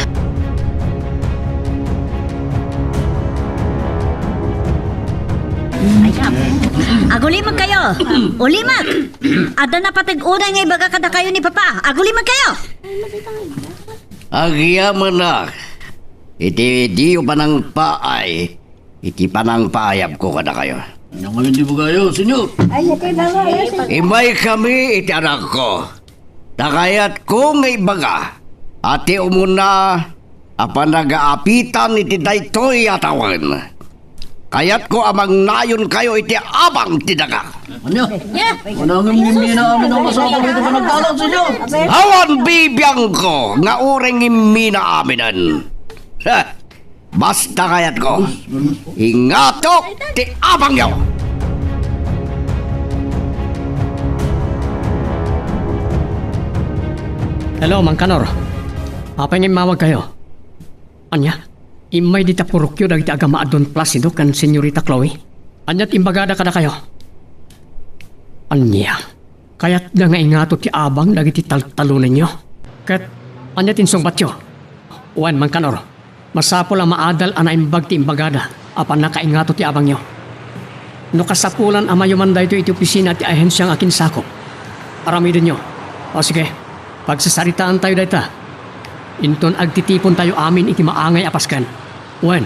Ayam. Agulimag kayo. Ulimag. Ada na patig-unay nga ibaga kada kayo ni Papa. Agulimag kayo. Agyaman na. Iti diyo panang paay. Iti panang paayap ko kada kayo. Ano nga hindi mo kayo, senyor? Imay kami iti anak ko. Takayat ko nga ibaga. Ati umuna apan nagaapitan iti daytoy atawan. Kayat ko amang nayon kayo iti abang tidaga. Ano? Manangin hindi na amin ang masakal ito pa nagdalang, senyor. Awan bibiyang ko nga ureng imina aminan. Ha, basta kayat ko. Ingatok ti abang yaw. Hello, Mang Kanor. Apay nga mawag kayo. Anya, imay di tapurukyo dagiti agama adon Placido kan Senyorita Chloe. Anya't imbagada kada kayo. Anya, kaya't na nga ingato ti abang dagiti talunan nyo. Kat, anya't insungbat yo. Uwan, Mang Kanor, masapo lang maadal ana imbag ti imbagada apan nakaingato ti abang nyo. No kasapulan ama yumanday to iti opisina ti ahensyang akin sakop. Aramidin nyo. O sige, pagsasaritaan tayo dayta. Inton agtitipon tayo amin iti maangay apaskan. Wen,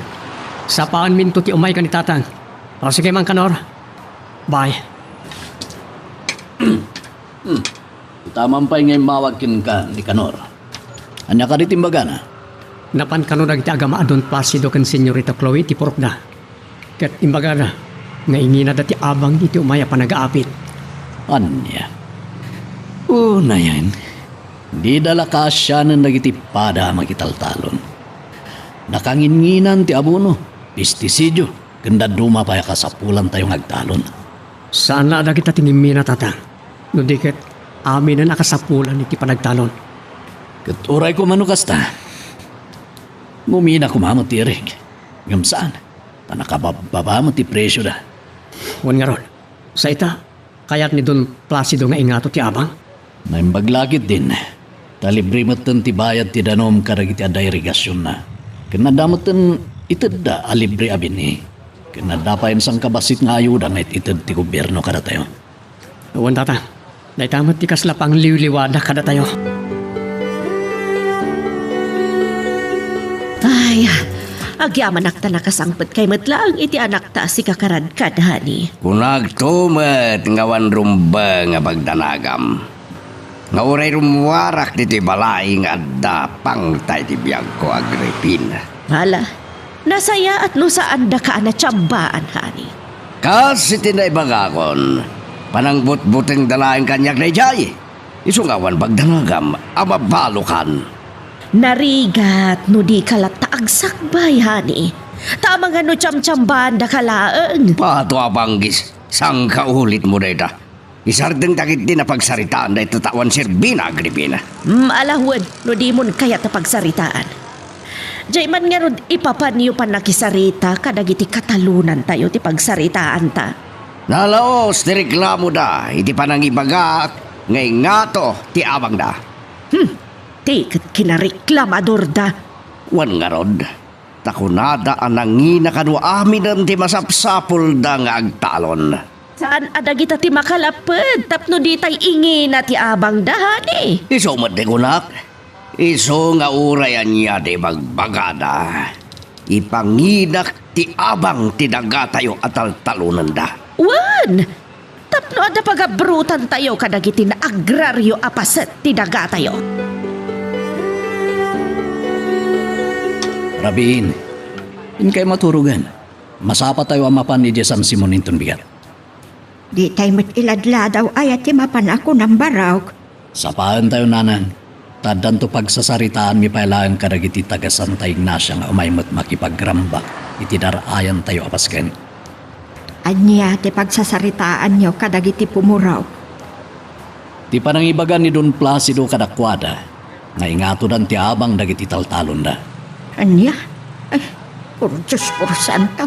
sapaan minto ti umay ka ni tatang. O sige, Mang Kanor. Bye. Tamang pa ngay mawagkin ka ni Kanor. Anya ka rin timbaga na? Napan Kanor agti agama adon Placido kan Senyorita Chloe ti purok na. Kat imbaga na, nga ingina dati abang iti umay pa nag-aapit. Anya? Una yan. Di dala ka siya ng nagitipada magitaltalon. Nakanginginan ti abuno, pestisidyo, ganda dumapaya ka sa pulan tayong agtalon. Saan na ada kita tinimina tatang? No diket, amin na nakasapulan iti panagtalon. Katuray ko manukasta. Mumina ko mamot tirig. Gamsaan. Nakababa mo ti presyo da. Wan nga ron. Sa ita, kaya't ni Don Placido nga ingato ti abang. Naimbaglagit din. Talibre mo ti bayad ti danom karagiti ada irigasyon na. Kinadamatan itid da alibre abin eh. Kinadapayan sang kabasit nga ayuda nga itid ti gobyerno kada tayo. Wan tata, naitamat ti kaslapang liwliwada kada tayo. Ay, agyaman akta nakasangpet kay matlaang iti anak ta si kakaradkad, hani. Kunag tumet ngawan rumba nga pagdanagam. Nga uray rumwarak diti balay nga adda pangtay ti biyag ko Agripina. Hala, nasaya at no saan da ka na tiyambaan, hani. Kasi tinaibagakon, panangbut-buteng dalaing kanyak na ijay. Isungawan pagdanagam, amabalukan. Narigat no di kalata agsakbay, hani. Tama nga no tiyam-tiyambahan da kalaang. Pato abanggis, sang kaulit mo na ita. Isardeng takit din na pagsaritaan na itatawan Serbina, Agripina. Alahwad, no di mon kaya ta pagsaritaan. Diyay man nga ron ipapanyo pa nakisarita kadagiti katalunan tayo ti pagsaritaan ta. Nalaos, ti reklamo da, iti panangibagak, ngay ngato, ti abang da. Tiket kinareklamador da. Wan nga rod, takunada ang nangina kanwa amin ti masapsapol da nga agtalon. Saan adagita ti makalapad tapno di tay ingi na ti abang da, hani. Iso mat di kunak, iso nga urayan niya di magbagada. Ipanginak ti abang ti daga tayo atal talunan da. Wan! Tapno ada pagabrutan tayo kadagiti na agraryo apaset ti daga tayo. Rabin, in kay maturugan. Masapa tayo amapan ni San Simon inton bigat. Di tayo iladla daw ay at mapan ako ng barawk. Sapaan tayo nanan. Tadan to pagsasaritaan mi pailaan kadagiti taga Santa Ignacia nga umaymot makipagrambak. Iti darayan tayo apasken. Anya ti pagsasaritaan nyo kadagiti pumuraw. Ti panangibagan ni Don Placido kadakwada. Nga ingato dan ti abang dagiti taltalon da. Anya? Ay, puro Diyos, puro Santa.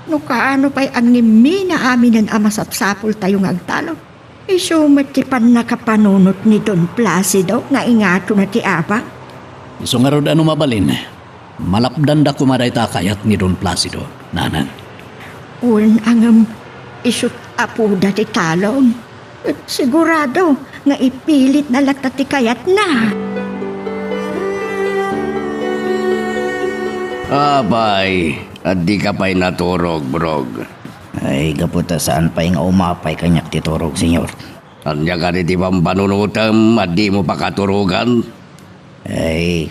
No kaano pa'y ang nimi na amin ang amasapsapol tayong agtalo. Isumat ti pan nakapanunot ni Don Placido nga ingato na ti abang. Iso nga rod ano mabalin. Malapdan da kumaday ta kayat ni Don Placido, nanan. Un ang isut apo da ti talong. At sigurado nga ipilit na lata ti kayat na. Abay, at di ka pa'y naturog, brog. Ay, gaputa saan pa nga umapay kanyak titurog, senyor. Anya ka di pampanunutam at di mo pa katurugan. Ay,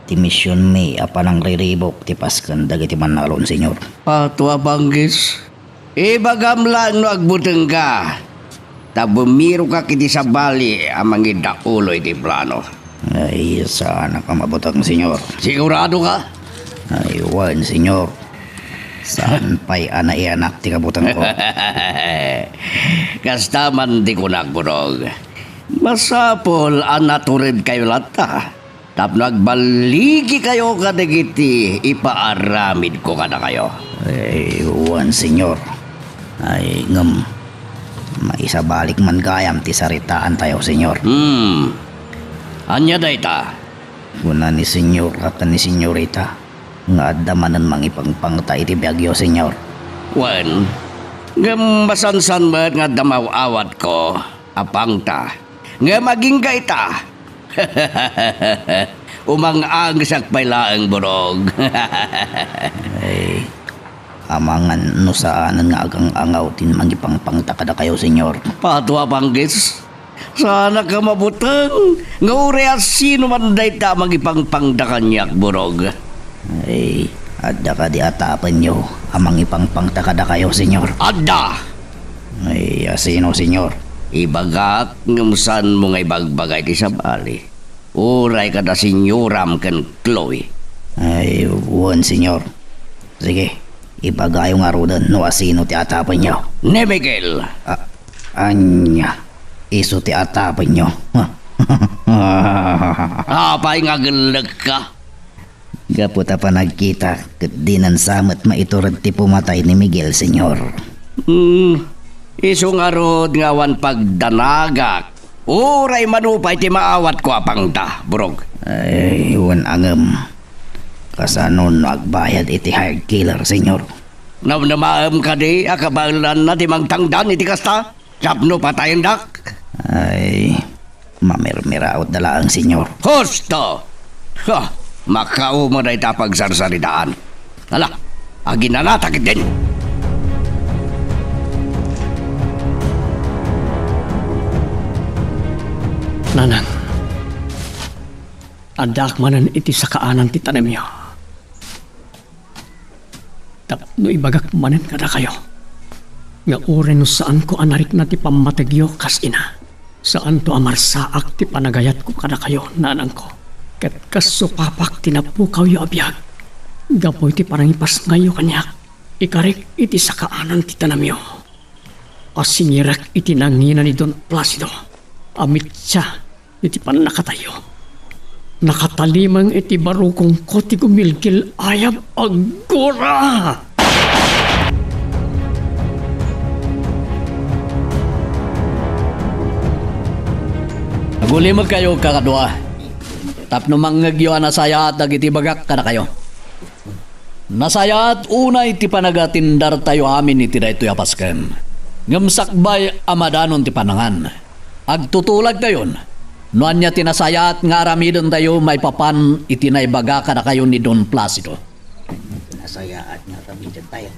ti misyon mi apanang riribok ti paskan dagiti manalon, senyor. Pato abanggis. Ibagam lang no agbuteng ka. Tabumiro ka kiti sa bali amang idaulo iti plano. Ay, sana ka mabutang, senyor. Sigurado ka? Ay, wan, senyor. Saan pa'y anay-anak ti kabutang ko? Kastaman di ko nagburog. Masapol ang naturid kayo lata. Tap nagbaligi kayo kadagiti ipaaramid ko kada kayo. Ay, wan, senyor. Ay, ngam. Maisabalik man gayam ti saritaan tayo, senyor. Anya dayta? Una ni senyor at ni senyorita. Nga adamanan mangipangpangta iti biagyo, senyor. Wen, masansan mo nga damaw awat ko, apang ta. Nga maging gaita. Umang-ang sakpailaang burog. Ay, amangan no saanan nga agang angaw tin mangipangpangta kada kayo, senyor. Patwa panggis. Sana ka mabutang. Nga ureas sino man dayta magipangpangda kanyak burog. Ay, adda ka di atapan nyo. Amang ipangpangta kada kayo, senyor. Adda! Ay, sino, senyor? Ibagak ngumsan mo nga ibagbagay ti sa bali. Uray kada senyoram ken Chloe. Ay, wan, senyor. Sige, ipagayo nga rodan no asino ti atapan nyo. Ne Miguel! Anya, iso ti atapan nyo. Apay nga galag ka. Gaputa pa nagkita, kat dinan samat maiturad ti pumatay ni Miguel, senyor. Isong arod ngawan pagdanagak. Uray manupay ti maawat ko apang ta, burog. Ay, iwan angem. Kasanon nagbayad iti hired killer, senyor. Namaam ka di, akabalan na ti magtangdan iti kasta. Sapno patayin dak. Ay, mamirmiraot na lang, senyor. Husto! Ha, makao mo na itapag sarsaritaan. Hala, agin na natakit din. Nanang, adak manan iti sakaanan ti tanem niyo. Tapno ibagak manan kada kayo. Nga oren no saan ko anarik na ti pamatagyo kas ina. Saan to amarsaak ti panagayat ko kada kayo, nanang ko. Kat kasupapak tinapukaw yo abiyag. Gapoy ti parangipas ngayo kanyak. Ikarik iti sakaanan ti tanem niyo. Asingirak iti nangina ni Don Placido. Amit siya iti panakatayo. Nakatalimang iti barukong ko ti gumilgil ayab agora. Nagulimag kayo kakadwa. Tapno manggagyo nasayat dagiti bagak kada kayo. Nasayat unay ti panagatindar tayo amin iti daytoy apasken. Ngamsakbay amadanon ti panangan. Agtutulag tayon. Noan niya tinasayat nga aramidon tayo may papan itinaybaga kada kayo ni Don Placido. Nasayaan nga kami dyan tayo.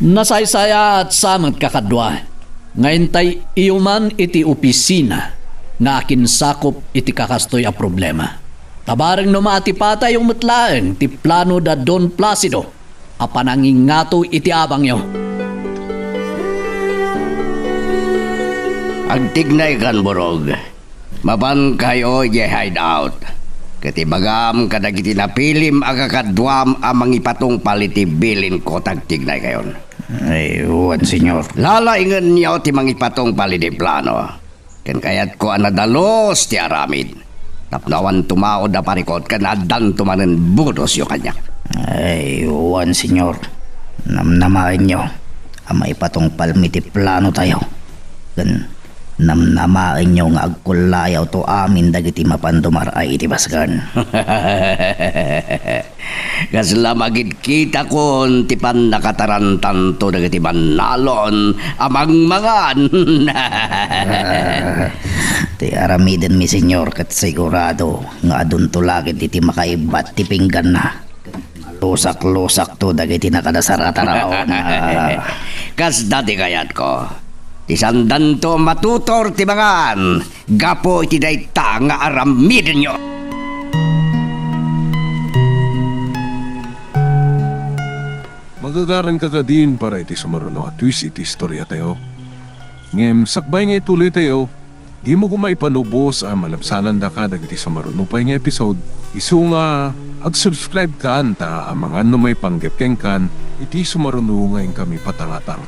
Nasaysayat samot kakadwa. Ngayon tay iyuman iti opisina nga akin sakop iti kakastoy a problema. Tabarang numatipata yung mutlaeng ti plano da Don Placido a panangingato iti abang nyo. Agtignay kan burog. Maban kayo ye hideout. Katibagam kadagiti napilim agakadwam amang ipatong palitibilin ko tagtignay kayon. Ay, uwan, senyor. Lalaingan niyo ti mangipatong paliti plano. Ken kayat ko anadalos ti aramid. Tapnawan tumao da parikot kan adan tumanen budos yo kanya. Ay, uwan, senyor. Namnamain nyo. Amay patong palmiti plano tayo. Gan namnamain nyo nga agkulayaw to amin dagiti mapandumar ay iti basgan. Kasla magid kita kon ti pan nakatarantan to dagiti manalon amang mangan. Ti aramiden mi senyor kat sigurado nga adun to lagid iti makaibat ti pinggan na. Lusak-lusak to dagiti nakadasaratarao na. Kas dati kayat ko. Ti sandan to matutor ti mangan. Gapo iti dayta nga aramiden nyo. Magagaran ka din para iti sumaruno at twist iti istorya tayo. Ngem, sakbay nga ituloy tayo, di mo kumay panubos ang malapsanan da ka dagiti sumaruno pa nga episode. Isu nga, ag-subscribe ka anta ang mga ano may panggepkeng kan, iti sumaruno nga yung kami patangatang.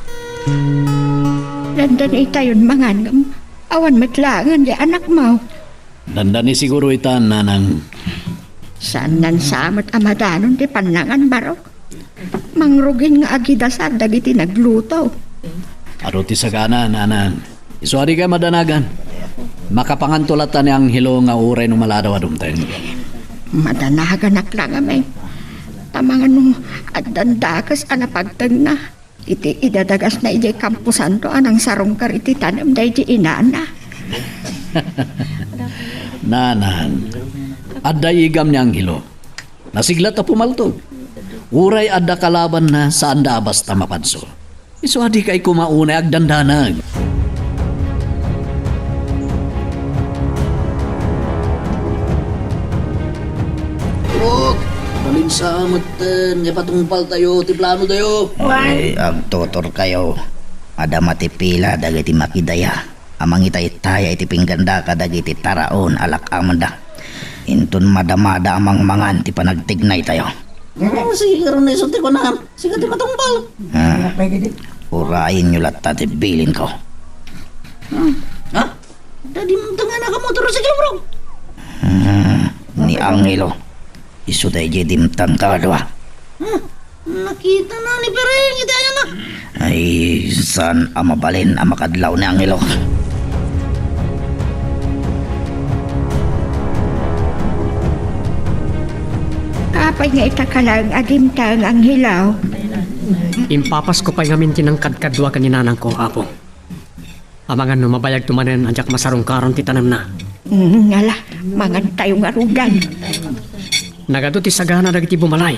Dandan itayon manganam. Awan matlangan di anak mo. Dandani siguro itan nanang. Saan nan samot amadanon di panangan barok. Mangrugin nga agidasad dagiti nagluto. Aro ti sagana nanang. Isuari ka madanagan. Makapangantulatan ni ang hilo nga uray no maladaw adumteng. Madanagan lang amay. Tamangan mo at dandakas anapagtag na. Iti idadagas na iti kampusan to anang sarongkar iti tanam da iti inana. Nanang. Adda igam niyang hilo. Nasiglat na pumaltog. Uray adda kalaban na saan da basta mapadso. Isu adi kay kumaunay agdandanag. Balinsamatan, nga patungpal tayo, ti plano tayo. Ay, agtutor kayo. Ada matipila dagiti makidaya. Amang itay-taya iti pingganda ka dagiti taraon alak amanda. Intun madamada amang mangan ti panagtignay tayo. Sige karon na isunti ko na. Sige ti matungpal. Urayin nyo lahat tatibilin ko. Ha? Dadi mo tanga na ka motor sige bro. Ni Angelo. Isu dayjay dimtang kadwa. Nakita na ni Pereng, iti ayan na. Ay, saan amabalin ang makadlaw ni Angelo? Kapay nga itakalang adimtang ang hilaw. Impapas ko pa'y ngamin tinangkadkadwa kaninanang ko, Apong. Amangan no mabayag tumanen anjak masarong karon ti tanem na. Ngala, mangan tayo nga rudan. Nagado ti sagana dagiti bumalay.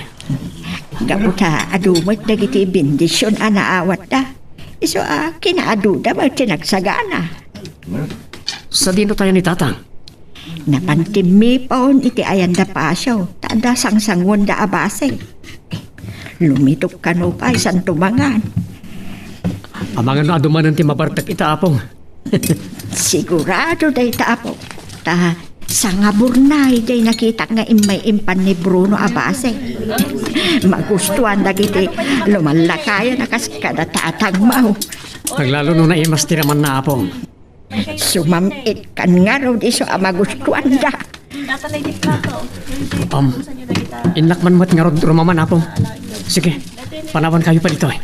Gabuta, adumot dagiti bendisyon anaawat da. Iso kinaaduda ba tinagsagana. Sa dino tayo ni Tatang? Napantimipon iti ayan da pasyo. Tada sangsangon da abase. Lumitok ka no pa isan tumangan. Amangan no adumanan ti mabartak ita, Apong. Sigurado day taapo. Ta sangaburnay day nakita nga imay impan ni Bruno abase. Magustuhan dagiti lumalakaya nakaskada tatang mau. Naglalo no na imas tiraman na, Apong. Sumamit kan nga raw di so magustuhan da. Inlakman mo't nga rod rumaman, Apong. Sige, panawan kayo pa dito eh.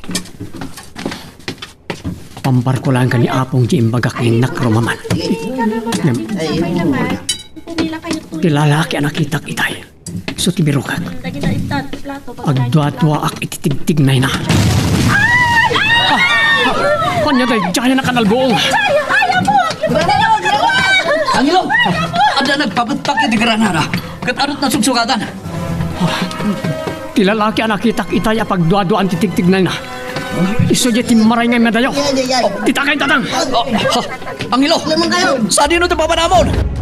Pampar ko lang ka ni Apong di imbagak ni nakrumaman. Tilalaki anak itak itay. So tibirukak. Agdwa-dwa ak ititigtig na ina. Kanya day, jaya na kanalgoong. Angelo! Ada nagpabagpak di Granada. Kat arot na sugsugatan. Tilalaki anak itak itay apagdwa-dwaan titigtig na ina. Iso di timaray ngay medayo. Titakay Tatang. Angelo! Sa dino ito papanamon?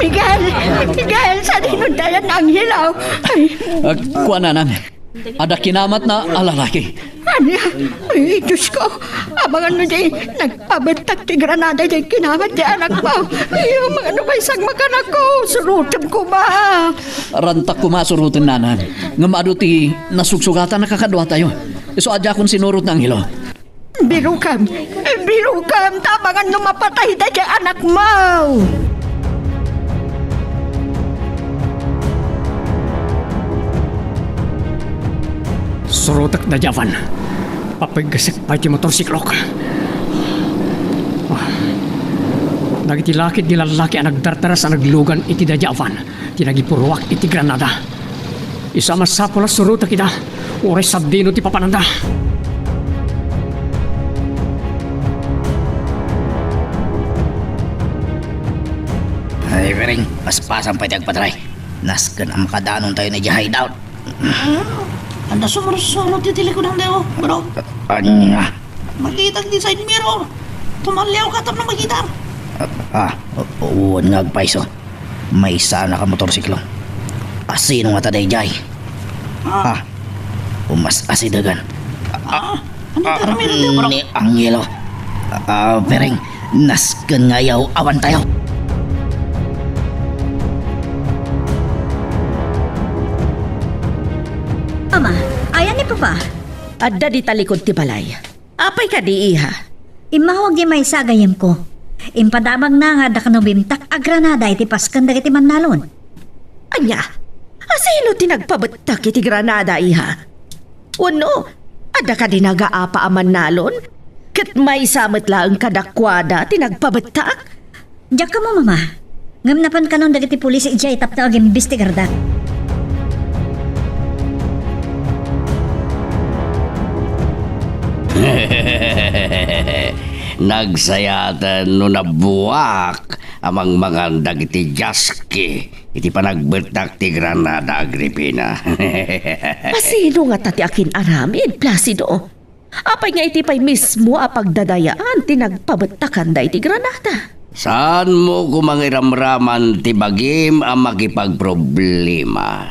Miguel, sa dinundayan ang hilaw. Ay, Kuha na nang. Ada kinamat na alalaki. anya, ay, Diyos ko. Abangan mo di, nagpabantak ti Granada di kinamat di anak mo. Ay, mga ano ba isang makanak ko? Surutan ko ba? Rantak ko masurutin nanan. Nga maduti nasugsugatan nakakadwa tayo. Iso adya kong sinurot ng hilo. Birukam, tabangan no mapatay da di anak mo. Surutak na Javan. Papigasik pa iti motorsiklok. Nagiti lakit di lalaki ang nagdartaras ang naglugan iti da Javan. Tinagipurwak iti Granada. Isa masapulas surutak ita. Ure sabdino ti papananda. Ay, Pereng, paspasan pa iti agpatray. Naskan ang makadanon tayo na di hideout. Anda sumursunod ti likod ng deo, bro. Anya? Makita di side mirror. Tumalyaw ka tap na makita. Uwan nga agpaiso. May sana ka motorsiklo. Asino nga taday jay? Umas asidagan. Ano karami ng deo, bro? Ni Angelo. Pereng, naskan nga yaw awan tayo. Ama, ayan ni Papa. Adda di talikod ti balay. Apay ka di iha. Imawag di may sagayam ko. Impadamag na nga da kanubimtak a Granada iti paskan dagiti mannalon. Anya, asino tinagpabatak iti Granada iha? Uno, adda ka di nagaapa aman nalon? Kat may samot lang kadakwada tinagpabatak? Diyak ka mo, Mama. Ngamnapan ka nun dagiti pulis ijay tapta agim bistigarda. Nagsayatan no nabuwak amang mga dagiti Jaski iti panagbertak ti Granada Agripina. Asino nga tati akin aramid, Placido? Apay nga iti pay mismo apagdadayaan tinagpabatakan da iti Granada. Saan mo kumangiramraman ti bagim ang makipagproblema?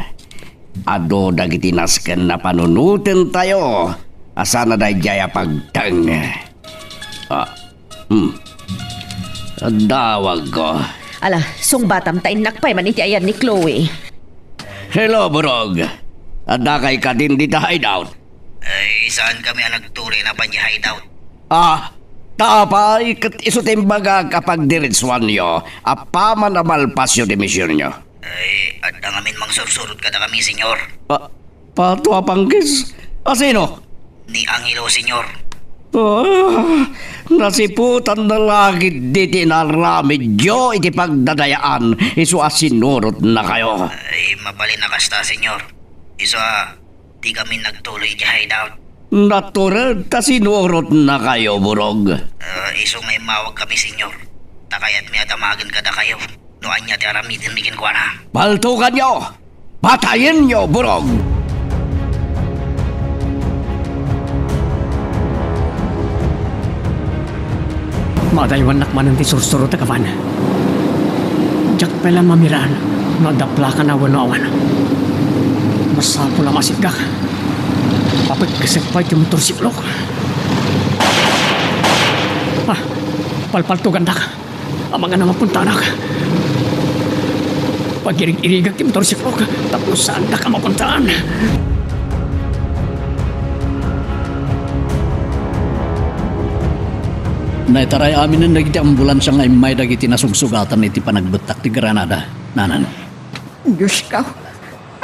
Ado dagiti nasken na panunutin tayo. Asana da jaya pagtang. Dawag ko. Ala, sung batam tain nakpay man iti ayan ni Chloe. Hello, Burog. Ada kay ka din dito hideout. Ay, saan kami ang nagturi na panya hideout? Tapay, kat isutimbaga kapag diritswan nyo, apaman na malpasyo di misyon nyo. Ay, at ngamin mang sursurot ka na kami, senyor. Patwa panggis? Sino? Ni Angelo, senyor. Nasiputan na lagi di tinarami Diyo iti pagdadayaan iso asinurot na kayo. Ay, mapali na kasta, senyor. Isa, di kami nagtuloy di hideout. Natural tasinurot na kayo, burog. Iso may mawag kami, senyor. Takayat may adamagan kada kayo. Noan niya ti aramitin mikin kwa na. Paltukan nyo! Patayin nyo, burog! Madaywan nakmanan ti sursuro ta kapan. Jak pala mamiraan, nadapla ka na wano-awan. Masapo na masigak. Papagkasagpay yung motor siklok. Palpaltugan na ka. Ang mga namapunta na ka. Pag-irig-irigag yung motor siklok, tapos saan na ka mapuntaan? Naitaray amin na nagiti ambulansya nga may dagiti nasugsugatan iti panagbetak ti Granada. Nanan. Diyos ka,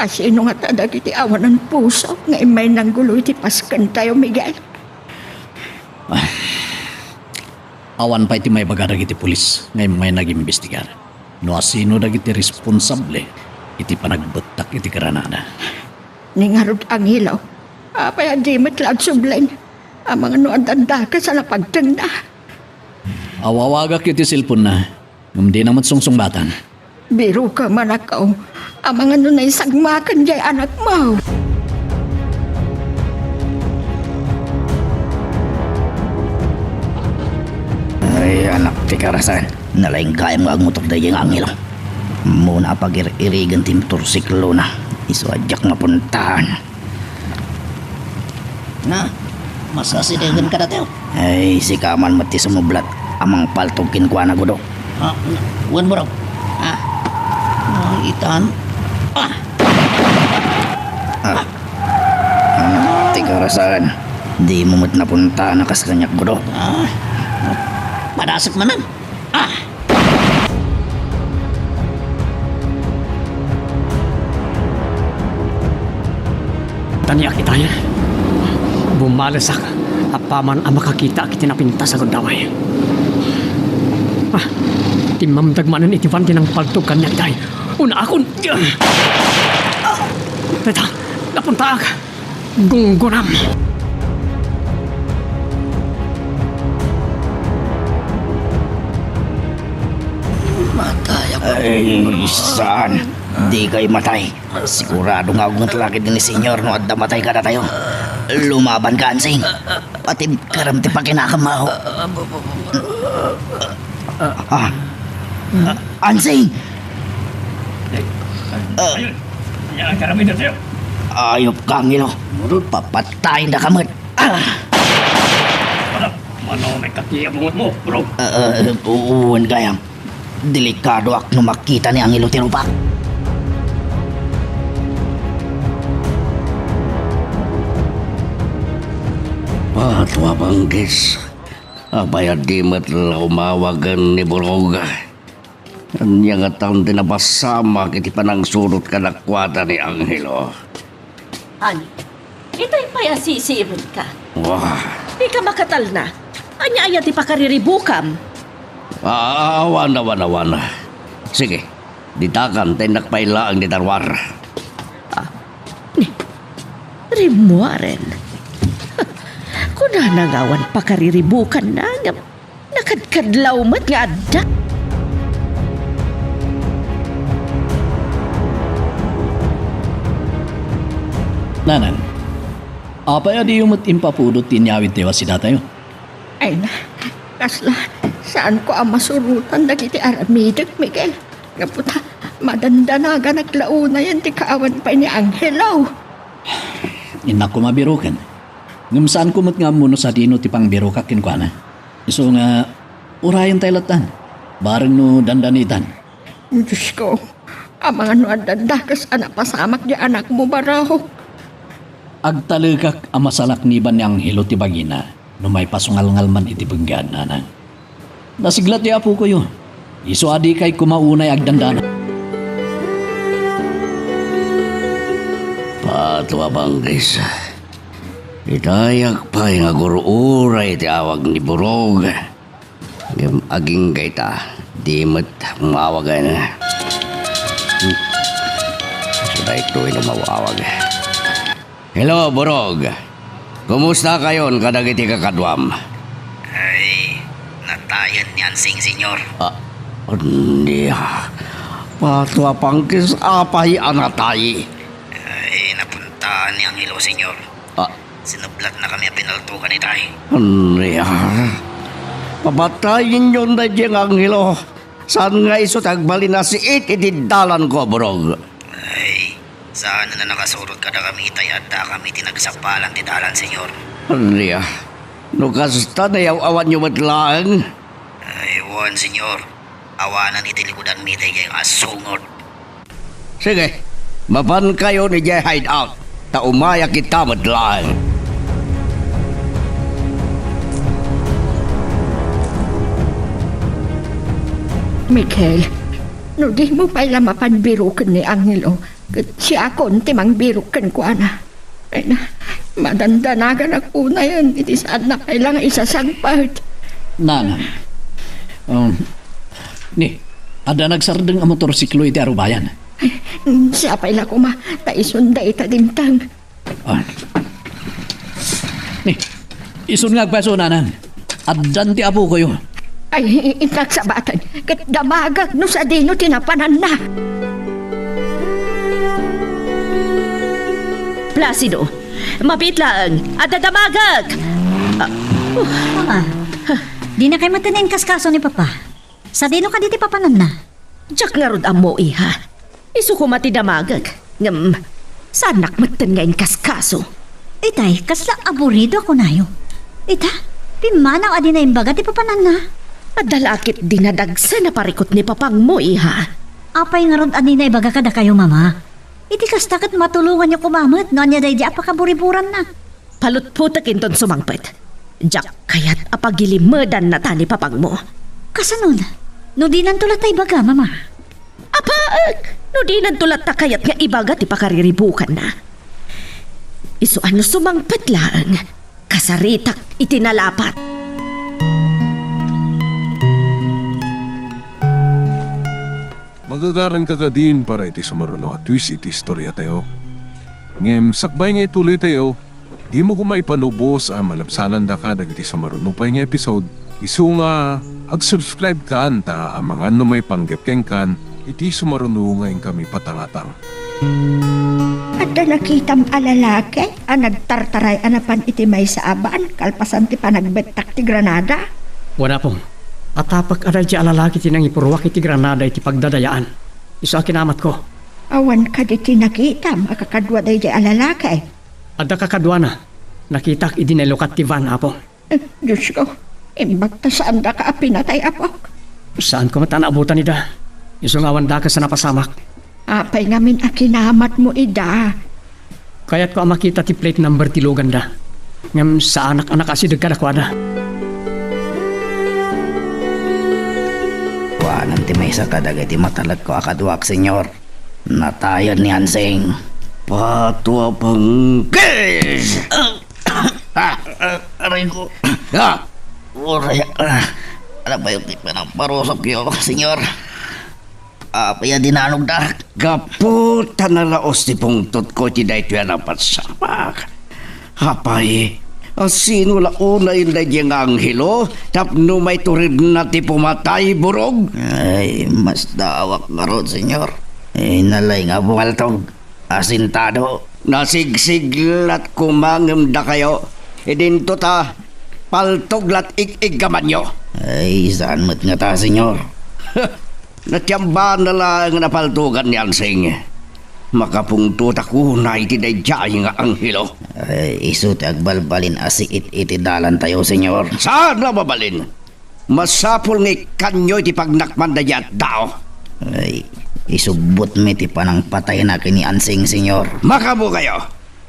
asino nga tadag iti awan ng puso nga may nanggulo iti paskan tayo, Miguel. Awan pa iti may bagadag iti pulis nga may nag-imbestigar. No asino dagiti responsable iti panagbetak iti Granada. Ningarod ang ilaw, apay di matlag sublen. Ang mga nuandanda ka sa napagtanda. Awawagak iti silpon na. Hindi naman sungsungbatan. Biro ka man ako. Ang mga nunay sagmakan jay anak mo. Ay, anak, ti karasan. Nalaing kaya mga agmutok na yung angelo. Muna pag-irigan tim tursiklo na. Isuadyak nga puntahan. Na, masasidegan ka na tayo. Ay, si Kaman mati sumublat. Amang paltugkin kwa na gudo. Wan mo raw. Itan. Anak, ti karasan. Di mo mat napunta na kaskanyak gudo. Padasok manan. Taniya kita yan. Bumalasak. Apaman ang makakita kiti napinta sa gundaway. Timamdagmanan iti van ng paltog kanya itay. Una akon. Teta, napunta ka. Gunggunam. Matay ako. Ay, saan? Di kayo matay. Sigurado nga akong talakid ni senyor no adda matay ka na tayo. Lumaban ka, Ansing. Pati karamti pa kinakamaho. Ansing! Yan, karami na tayo. Ayop ka, Angelo. Papatayin na kamot. Ano, may kakiyabungot mo, bro. Uwan kayang. Delikado ak no makita ni Angelo Tirupak. Patwa panggis. Abaya di matla umawagan ni Burog. Anya nga taon din nabasama kiti panang surot ka nakwata ni Angelo. Ani, itay payasisirin ka. Wah, Di ka makatal na. Anya aya ti pakariribukam. wana. Sige, ditakan tayo nakpaila ang ditarwar. Rimuaren. Kuna nangawan pakariribukan na nga nakadkadlaw mat nga adda. Nanan. Apay adi yung impapudot tinyawit tewa si datayo. Ay na, kasla, saan ko ang masurutan dagiti aramidag, Miguel? Nga puta, madandanaga naglauna yan ti kaawan pa ni Angelo. Inak ko mabirukan. Ngam saan kumot nga muno sa dino ti pang biro kakin kwa na. So nga, urayan tayo latan. Bareng no dandanitan. Diyos ko, ang mga nuandandakas anak pasamak di anak mo baraho. Agtalikak ang masalak ni Banyang Hilo ti Bagina. no may pasungal-ngal man iti benggan nanang. Nasiglat ti apo ko yun. Iso adi kay kumaunay agdandana. Patwa banggis. Itayak pa yung agururay ti awag ni Burog. Aging gaita, di mo't mawagay na. Sudah ito ay lumawawag. Hello, Burog. Kumusta kayon kadagiti kakadwam? Ay, natayan ni Ansing, senyor. Hindi Patwa pangkis apay anatay. Ay, napunta ni Angelo, senyor. Sinublat na kami pinaltukan ni Tay. Hindi Papatayin yun na diyang Angelo. Saan nga iso tagbali na si itidalan ko, Burog? Ay, saan na nakasurot kada kami Tay at kami tinagsapalan ti dalan, senyor. Hindi No kasta na yaw awan nyo matlaan. Ay, wan, senyor. Awanan itilikudan mi Tay kayong asungot. Sige, mapan kayo ni Jay hideout. Taumaya kita matlaan. Miguel, no di mo pala mapanbirukan ni Angelo. Siya ako timang birukan ko, ana. Ay na, madandanagan ako na yan. Iti saan na kailangan isasagpat. Nanang. Ni, ada nagsardeng ang motorsiklo iti arubayan. Siya pala ko taisunda ita dintang. Ni, isun nga agpaso, nanang. Addan ti apo ko yun. Ay, inagsabatan. Kat damagag no sa dino tinapanan na. Placido, mapitlaang, at dadamagag! Mama, di na kayo matinayin kaskaso ni Papa. Sa dino ka diti papanan na. Diyak nga rod amo, iha. Isu ko matidamagag. Ngam, sanak matan ngayon kaskaso. Itay, kasla aburido ako nayo. Ita, pimanaw adi na imbaga ti papanan na. At dalakit dinadagsa na parikot ni papang mo, iha. Apay nga rod adi na ibaga kada kayo, Mama. Iti kastakat matulungan niyo kumamat no anya day di apakaburiburan na. Palutputakin ton sumangpet. Diyak kayat apagilimedan na tani papang mo. Kasanod, no di nantulat ta ibaga, Mama. Apaag! No di nantulat ta kayat nga ibaga ti pakariribukan na. Isuan no sumangpet lang. Kasaritak itinalapat. Magagaran ka ka din para iti sumaruno at twist iti istorya tayo. Ngem, sakbay nga ituloy tayo, di mo kumay panubos ang malapsanan da ka dagiti sumaruno pa nga episode. Isu nga, ag-subscribe ka anta ang mga may panggapkeng kan, iti sumaruno ngayon kami patangatang. At na nakitam alalaki, nagtartaray anapan iti may sa aban, kalpasan ti panagbetak ti Granada. Wala pong. At tapak aray di alalaki tinang ipurwak iti Granada iti pagdadayaan. Iso akinamat ko. Awan ka di tinakitam, akakadwa day di alalaki. Adda kakadwa na. Nakitak idinilukat ti Van, apo. Diyos ko, imbagta saan da ka pinatay, apo? Saan ko matanaabutan ida? Iso nga wanda ka sa napasamak. Apay ngamin akinamat mo, ida. Kaya't ko ang makita ti plate number ti Luganda. Ngam sa anak-anak asidag ka nakwada. Nanti may isa kadag iti matalag ko akadwak, senyor. Natayan ni Hansing. Patwa pangkis! Aray ko. Uray. Ano ba yung tipa ng parusok yun, senyor? Apaya dinanog da. Kaputa na laos ti pungtot ko ti dahi tuya na patsapak. Hapay, sino launa yung dahi Angelo? Tapno may turid na ti pumatay, Burog? Ay, mas dawak nga ron, senyor. Nalay nga bumaltog. Asintado. Nasigsiglat kumangam da kayo. Idinto ta, paltoglat ik-igaman nyo. Ay, saan mo't nga ta, senyor? Natyamba na lang na paltugan ni Ansing. Makapungtot ako na itidayjay nga Angelo. Ay, iso ti agbalbalin asikit iti dalan tayo, senyor. Saan na mabalin? Masapol ng kanyo iti pagnakman da yat dao. Ay, isubot mi ti panang patay na kini Ansing, senyor. Makabo kayo.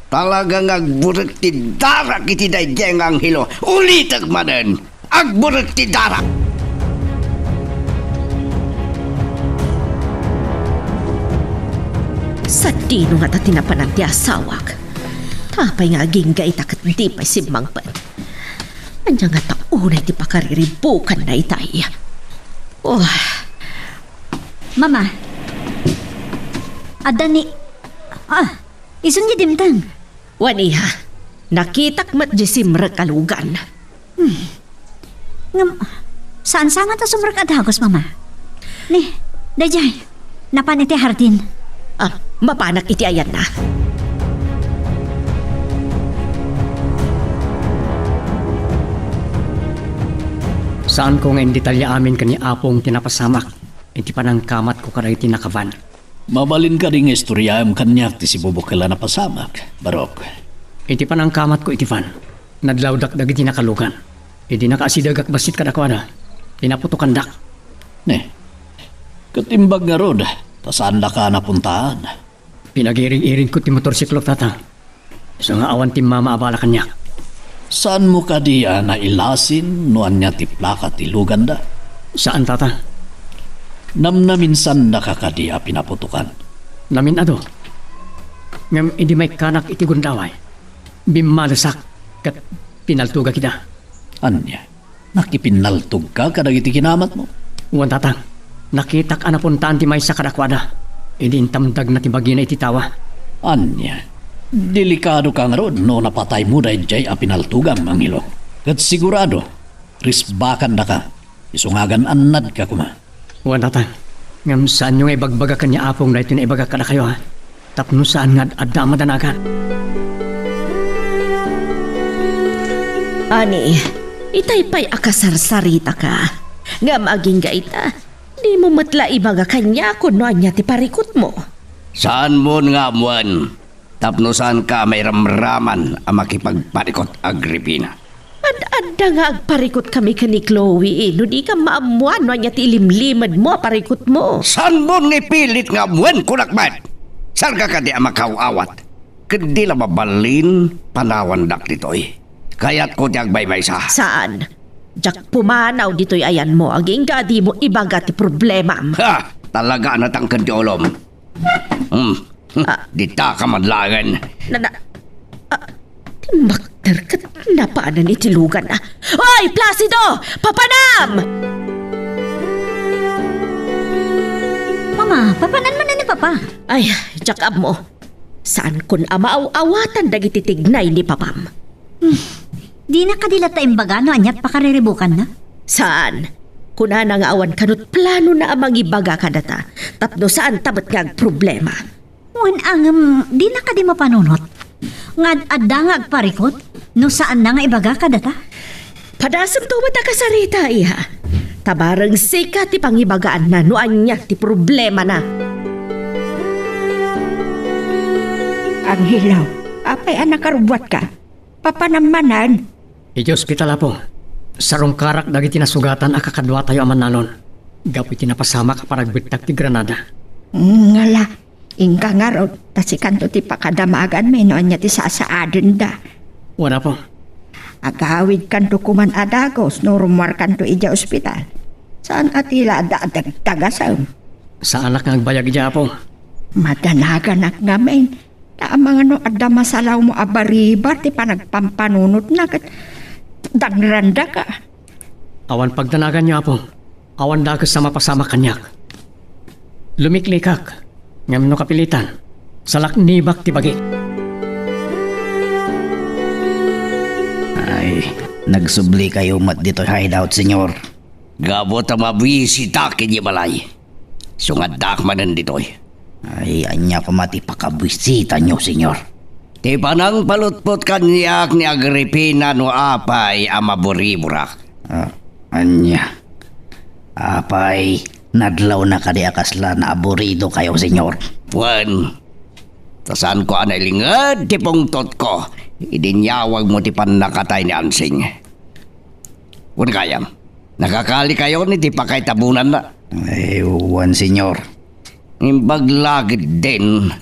Talagang agburat ti dara kiti dayjay nga anghelo. Ulitag manen, agburat ti dara. Sa dino nga tinapanan ti asawak. Tapay nga aging gaita kat di pa simangpan. Anya nga taunay ti pakariribukan na itay. Oh, Mama. Ada ni... isun niya dimtang. waniha, nakitak mat di simra kalugan. Ngam, saan nga ta sumrak adhagos, Mama? Ni, dayjay, napan iti hardin. Mapanak iti ayan na. Saan ko nga in detalya amin kani apong tinapasamak, iti panang kamat ko karay tinakavan. Mabalin ka rin istoryam kanyak ti si Bubok kala napasamak, Barok. Iti panang kamat ko iti van, nadlawdak dagiti nakalugan. Iti nakaasidag basit kadakwada, pinaputukan dak. Ne, katimbag nga rod, tasaan na ka napuntaan. Pinagiring-iring ko ti motorsiklo tata. Isa nga awan ti mama abala kanyak. Saan mo ka diya na ilasin noan niya ti plaka ti Luganda? Saan tata? Namnaminsan nakakadiya pinaputukan. Namin ado. Ngam hindi may kanak iti gundaway. Bimalasak kat pinaltuga kita. Anya, nakipinaltog ka kadag iti kinamat mo? Uwan tatang, nakitak anapuntaan ti may sa kadakwada. Idintamdag na ti bagina iti tawa. Anya, delikado ka nga ron no napatay mo dahil jay a pinaltugang manghilo. Kat sigurado, risbakan na ka. Isungagan anad ka kuma. Uwan tatang, ngam saan nyo nga ibagbaga kanya apong na ito na ibaga ka na kayo ha? Tapno saan nga adda madanagan. Ani, itay pa'y akasarsarita ka. Nga maging gaita, di mo matla ibaga kanya kung noan niya ti parikot mo. Saan mo nga muan? Tapno saan ka may ramraman ang makipagparikot Agripina? Adda nga agparikot kami ka ni Chloe no di ka maamuan noan niya ti ilimlimad mo parikot mo. Saan mo nipilit nga muan kunakmat? Saan ka di ang makawawat? Kadi la mabalin panawandak ditoy. Kaya't ko tiyag baybay sa. Saan? Jak pumanaw dito'y ayan mo aging di mo ibaga ti problema. Ha! Talaga natangkad di olom. Dita ka madlangan. Timbakter kat napaanan itilugan na. Hoy, Placido! Papanam! Mama, papanan man na ni Papa. Ay, jak mo. Saan kun amaaw-awatan dagiti tignay ni Papam? Di na kadila ta imbaga no anyat pakariribukan na. Saan? Kuna na nga awan kanut plano na amang ibaga kadata. Tapno saan tabat nga problema? Wan angam, di na kadi mapanunot. Ngad adda nga agparikot, no saan na nga ibaga kadata? Padasam to matakasarita iha. Tabarang sika ti pangibagaan na no anya ti problema na. Ang hilaw, apay anak karubwat ka. Papanamanan. Iti ospital po. Sarong karak dagiti nasugatan akakadwa tayo aman nanon. Gapu iti napasama ka paragbitak ti Granada. Ngala, ingka nga raw, tasikanto ti pakadamagan may noon niya ti sasaadun da. Wala po. Agawid kanto kuman adagos, no rumar kanto ija ospital. Saan atila dagtagasam? Sa anak nga agbayag ija po. Madanagan ak ngamen. Taamang ano adda masalaw mo abaribar ti panagpampanunot na kat dangranda ka. Awan pagdanagan niya po. Awan dagas sa mapasama kanyak. Lumiklikak. Ngam no kapilitan. Salak nibak ti bagi. Ay, nagsubli kayo mat dito hideout, senyor. Gabot ang mabisita kini balay. Sungadak manan ditoy. Ay, anya ko mati pakabwisita nyo, senyor. Ti panang palutpot kanyak ni Agripina no apay amaburiburak. Anya. Apay, nadlaw na kadi akasla na aburido kayo, senyor. Wan, tasan ko anay lingad ti pungtot ko. Idinyawag mo ti panakatay ni Ansing. Wan kayam, nakakali kayo ni ti pakay tabunan na. Ay, uwan, senyor. Imbaglagid din,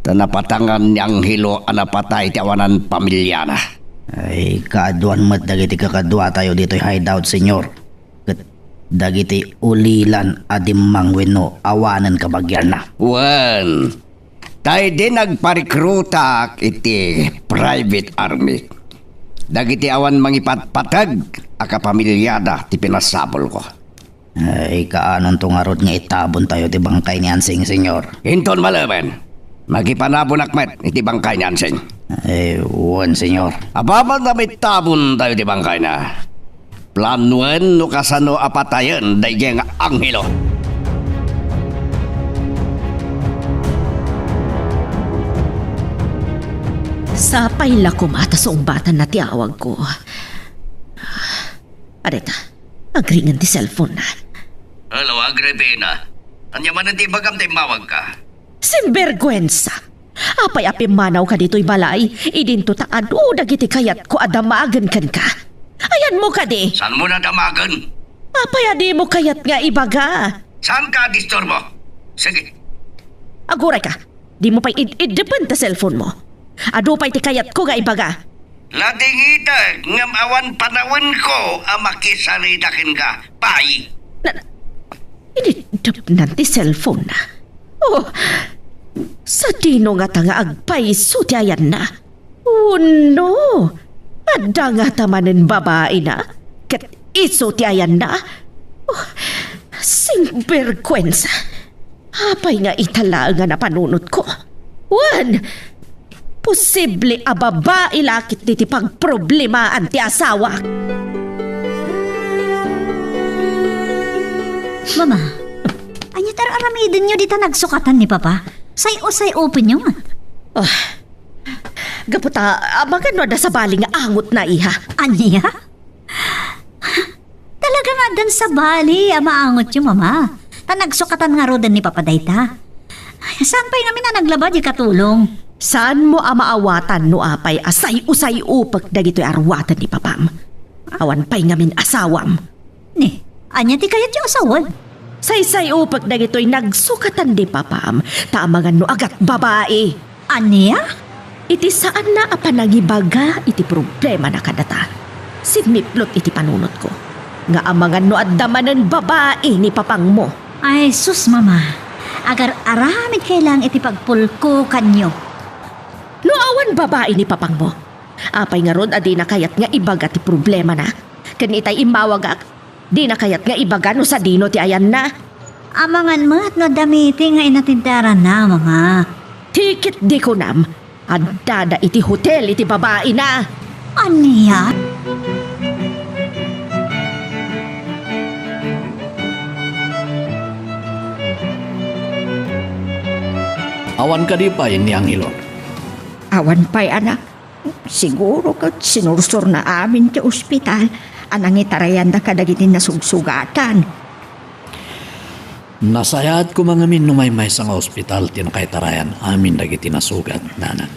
Tanapatangan niyang hilo anapatay ti awanan pamilya na. Ay, kaaduan mat dagiti kakadwa tayo dito'y hideout, senyor. Kat dagiti ulilan adimang wenno awanan kabagyan na. Wan, tayo din nagparikrutak iti private army. Dagiti awan mangipatpatag akapamilyada ti pinasabol ko. Ay, kaanon tong arot nga itabon tayo ti bangkay ni Ansing, senyor. Hinton malaman, magipanabon akmet iti bangkay ni Ansing. Ay, wan, senyor. Ababal na may tabon tayo ti bangkay na. Planuan no kasano apatayan dahi nga anghelo. Sapay la kumata sa umbatan na tiawag ko. Areta, agringan ti cellphone na. Hello, Agripina. Anya man ti bagam ti mawag ka. Simbergwensa! Apay-api manaw ka dito'y balay, idinto ta adu dagiti kayat ko adamagan kan ka. Ayan mo ka di. Saan mo na damagan? Apay adi mo kayat nga ibaga. Saan ka disturbo? Sige. Aguray ka, di mo pa'y id-depen ta cellphone mo. Adu pa'y ti kayat ko nga ibaga. Lading ita, ngam awan panawin ko ang makisaridakin ka. Pay. Ididap nanti cellphone na. Oh, sa dino nga ta nga agpaiso ti ayan na. Oh no, adda nga tamanin babae na. Kat iso ti ayan na. Oh, singberkwensa. Hapay nga itala nga napanunot ko. Wan, posible a babae lakit ti pagproblemaan ti asawa. Mama, anya tar aramidin nyo dita nagsukatan ni Papa? Say open nyo. Oh, gaputa, magano da sa bali nga angot na iha. Anya? Talaga nga dan sa bali, maangot yung Mama. Ta nagsukatan nga rodan ni Papa dayta. Saan pa'y namin na naglaba di katulong? Saan mo maawatan no apay asay-usay upak dagito'y arwatan ni Papam? Awan pa'y ngamin asawam. Ni, anya ti kayat yung asawan? Say-say upak dagito'y nagsukatan di Papam, taamangan no agat babae. Anya? Iti saan na apanagibaga iti problema na kadata. Simiplot iti panunot ko. Nga amangan no addamanan babae ni Papang mo. Ay, sus Mama. Agar aramid kailang iti pagpulko kanyo. No awan babae ni Papang mo. Apay nga ron adi na kayat nga ibaga ti problema na. Kanitay imawagak, di na kayat nga ibaga no sa dino ti ayan na. Amangan mo at no damiti nga inatindaran na, Mama. Tikit di ko nam. Addada iti hotel iti babae na. Anya? Awan ka di pa ni Anghelo. Awan pa'y anak. Siguro kat sinursur na amin ti ospital. Anang itarayan na kadagiti nasugsugatan. Nasayat ko mga minumaymay sa nga ospital tinakaitarayan amin dagiti nasugat, nanan.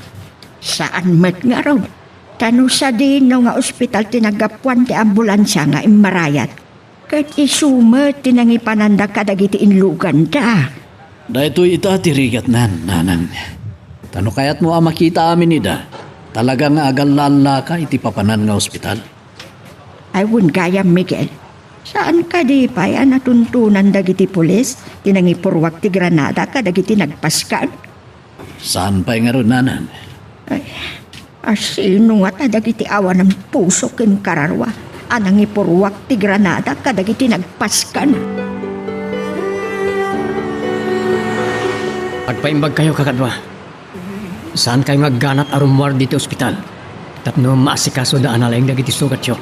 Saan met nga raw? Tano sa din no nga ospital tinagapuan ti ambulansya nga imarayat. Kat isumet tinangipananda kadagiti inlugan da. Dahito ita tirigat nanan. Tano kayat mo makita amin ida? Talaga nga agalala ka iti papanan nga ospital. Ay wun gayam Miguel. Saan ka di pa yan natuntunan dagiti pulis? Tinangipurwak ti Granada kadagiti nagpaskan? Saan pa nga ron, nanan? Ay, asino nga dagiti awan ng puso ken kararwa. Anang ipurwak ti Granada kadagiti nagpaskan. Pagpaimbag kayo kakadwa. Saan kayo magganat arumwar dito ospital? Tapno maasikaso daan alayang dagiti sugat yo.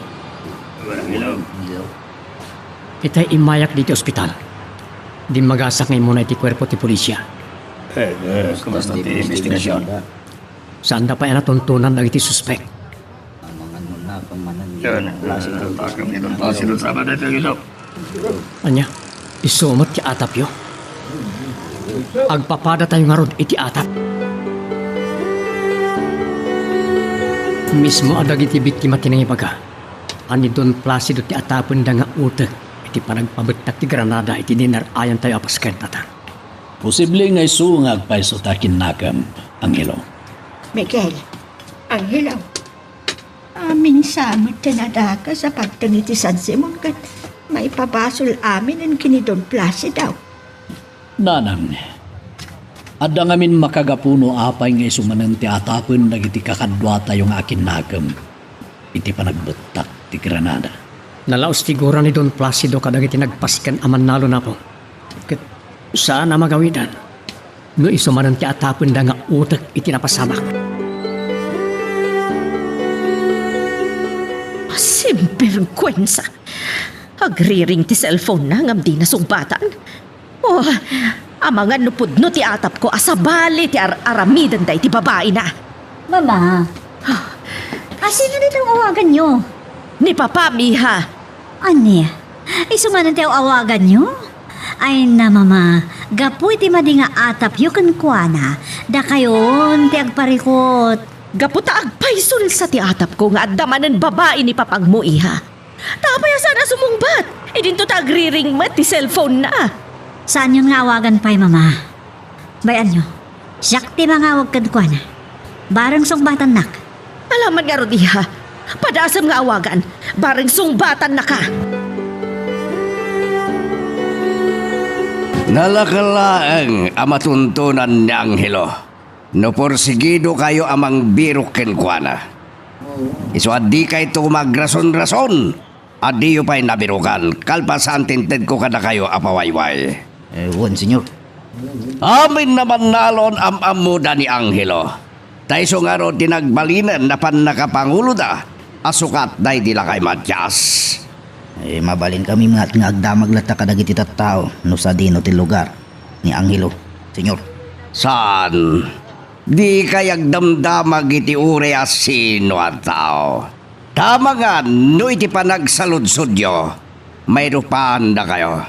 Itay imayak dito ospital. Di magasak ngay muna iti kwerpo ti pulisya. Saan na pa yan natuntunan dagiti suspek? Anya, isumot ti atap yo. Agpapada tayo nga rod iti atap. Mismo adag iti biktima tinangibaga. Ani Don Placido ti atapon da nga utek iti panagpabetak ti Granada iti dinarayan tayo apasken tatan. Posible nga isungag pa iso takin nakam. Angelo. Miguel, ang hilaw. Amin samot tinadaka sa pagtang iti San Simon kat may pabasol amin ang kinidon Placido. Nanang, adda ngamin makagapuno apay nga isumanan ti atapon dagiti kakadwa tayong akin nagam. Iti panagbutak ti Granada. Nalaos figura ni Don Placido kadagiti nagpaskan aman nalo na po. Ket saan na magawidan? No isumanan ti atapon da nga utak iti napasamak. Simperkwensa. Agriring ti cellphone na ngam di nasugbatan. Oh, amangan nupudno ti atap ko asabali ti aramidan day ti babae na. Mama, asin na nitong awagan nyo? Ni Papa Miha. Ani, isumanan tayo awagan nyo? Ay na mama, gapoy ti madinga atap yu kuana, da kayon ti agparikot. Gaputa agpaisul sa ti atap ko nga addamanan babae ni Papang mo iha. Tapaya sana sumungbat. E dinto ta agriring mat ti cellphone na. Saan yun nga awagan pa'y mama? Bayan nyo, siyak ti mga awag kuana. Barang sungbatan nak. Alaman nga Rodiha, padasam nga awagan, bareng sungbatan na ka. Nalakalaang amatuntunan ni Angelo. No porsigido kayo amang birok kenkwana. Iso adi kay ito magrason-rason. Adi yu pa'y nabirukan. Kalpasan tinted ko kada kayo apawayway. Wan, senyor. Amin naman nalon amuda ni Angelo. Taiso nga ro tinagbalinan na pan nakapangulo da. Asukat day dila kay Matyas. Mabalin kami nga agdamag lata kadagiti tattao no sa dino ti lugar ni Angelo, senyor. Saan? Di kayag damdamag iti ure asino at tao. Tama nga, no iti panagsaludsudyo. May rupahan da kayo.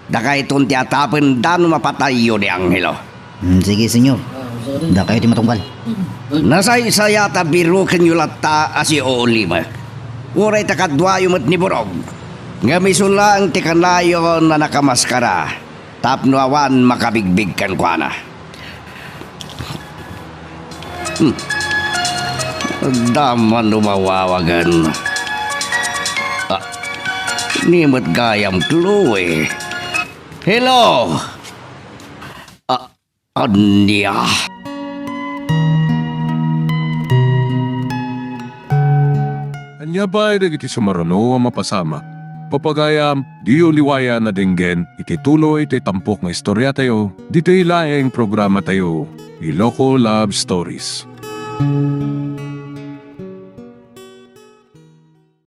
Da kayo itong tiatapin da no mapatayo ni Angelo. Sige, senyor. Da kayo ti matunggal. Nasay-saya ta birukin yu lata asi Olima. Uray ta kadwayo mat ni Borog. Ngamisun lang ti kanayo na nakamaskara. Tapno awan makabigbig kan kuana. Daman lumawawagan. Nimot gayam Chloe. Hello. Anya. Anya ba ay iti sumarano ang mapasama? Papagayam, di uliwaya na dinggen, iti tuloy iti tampok nga istorya tayo, dito ilaing programa tayo, Iloko Love Stories.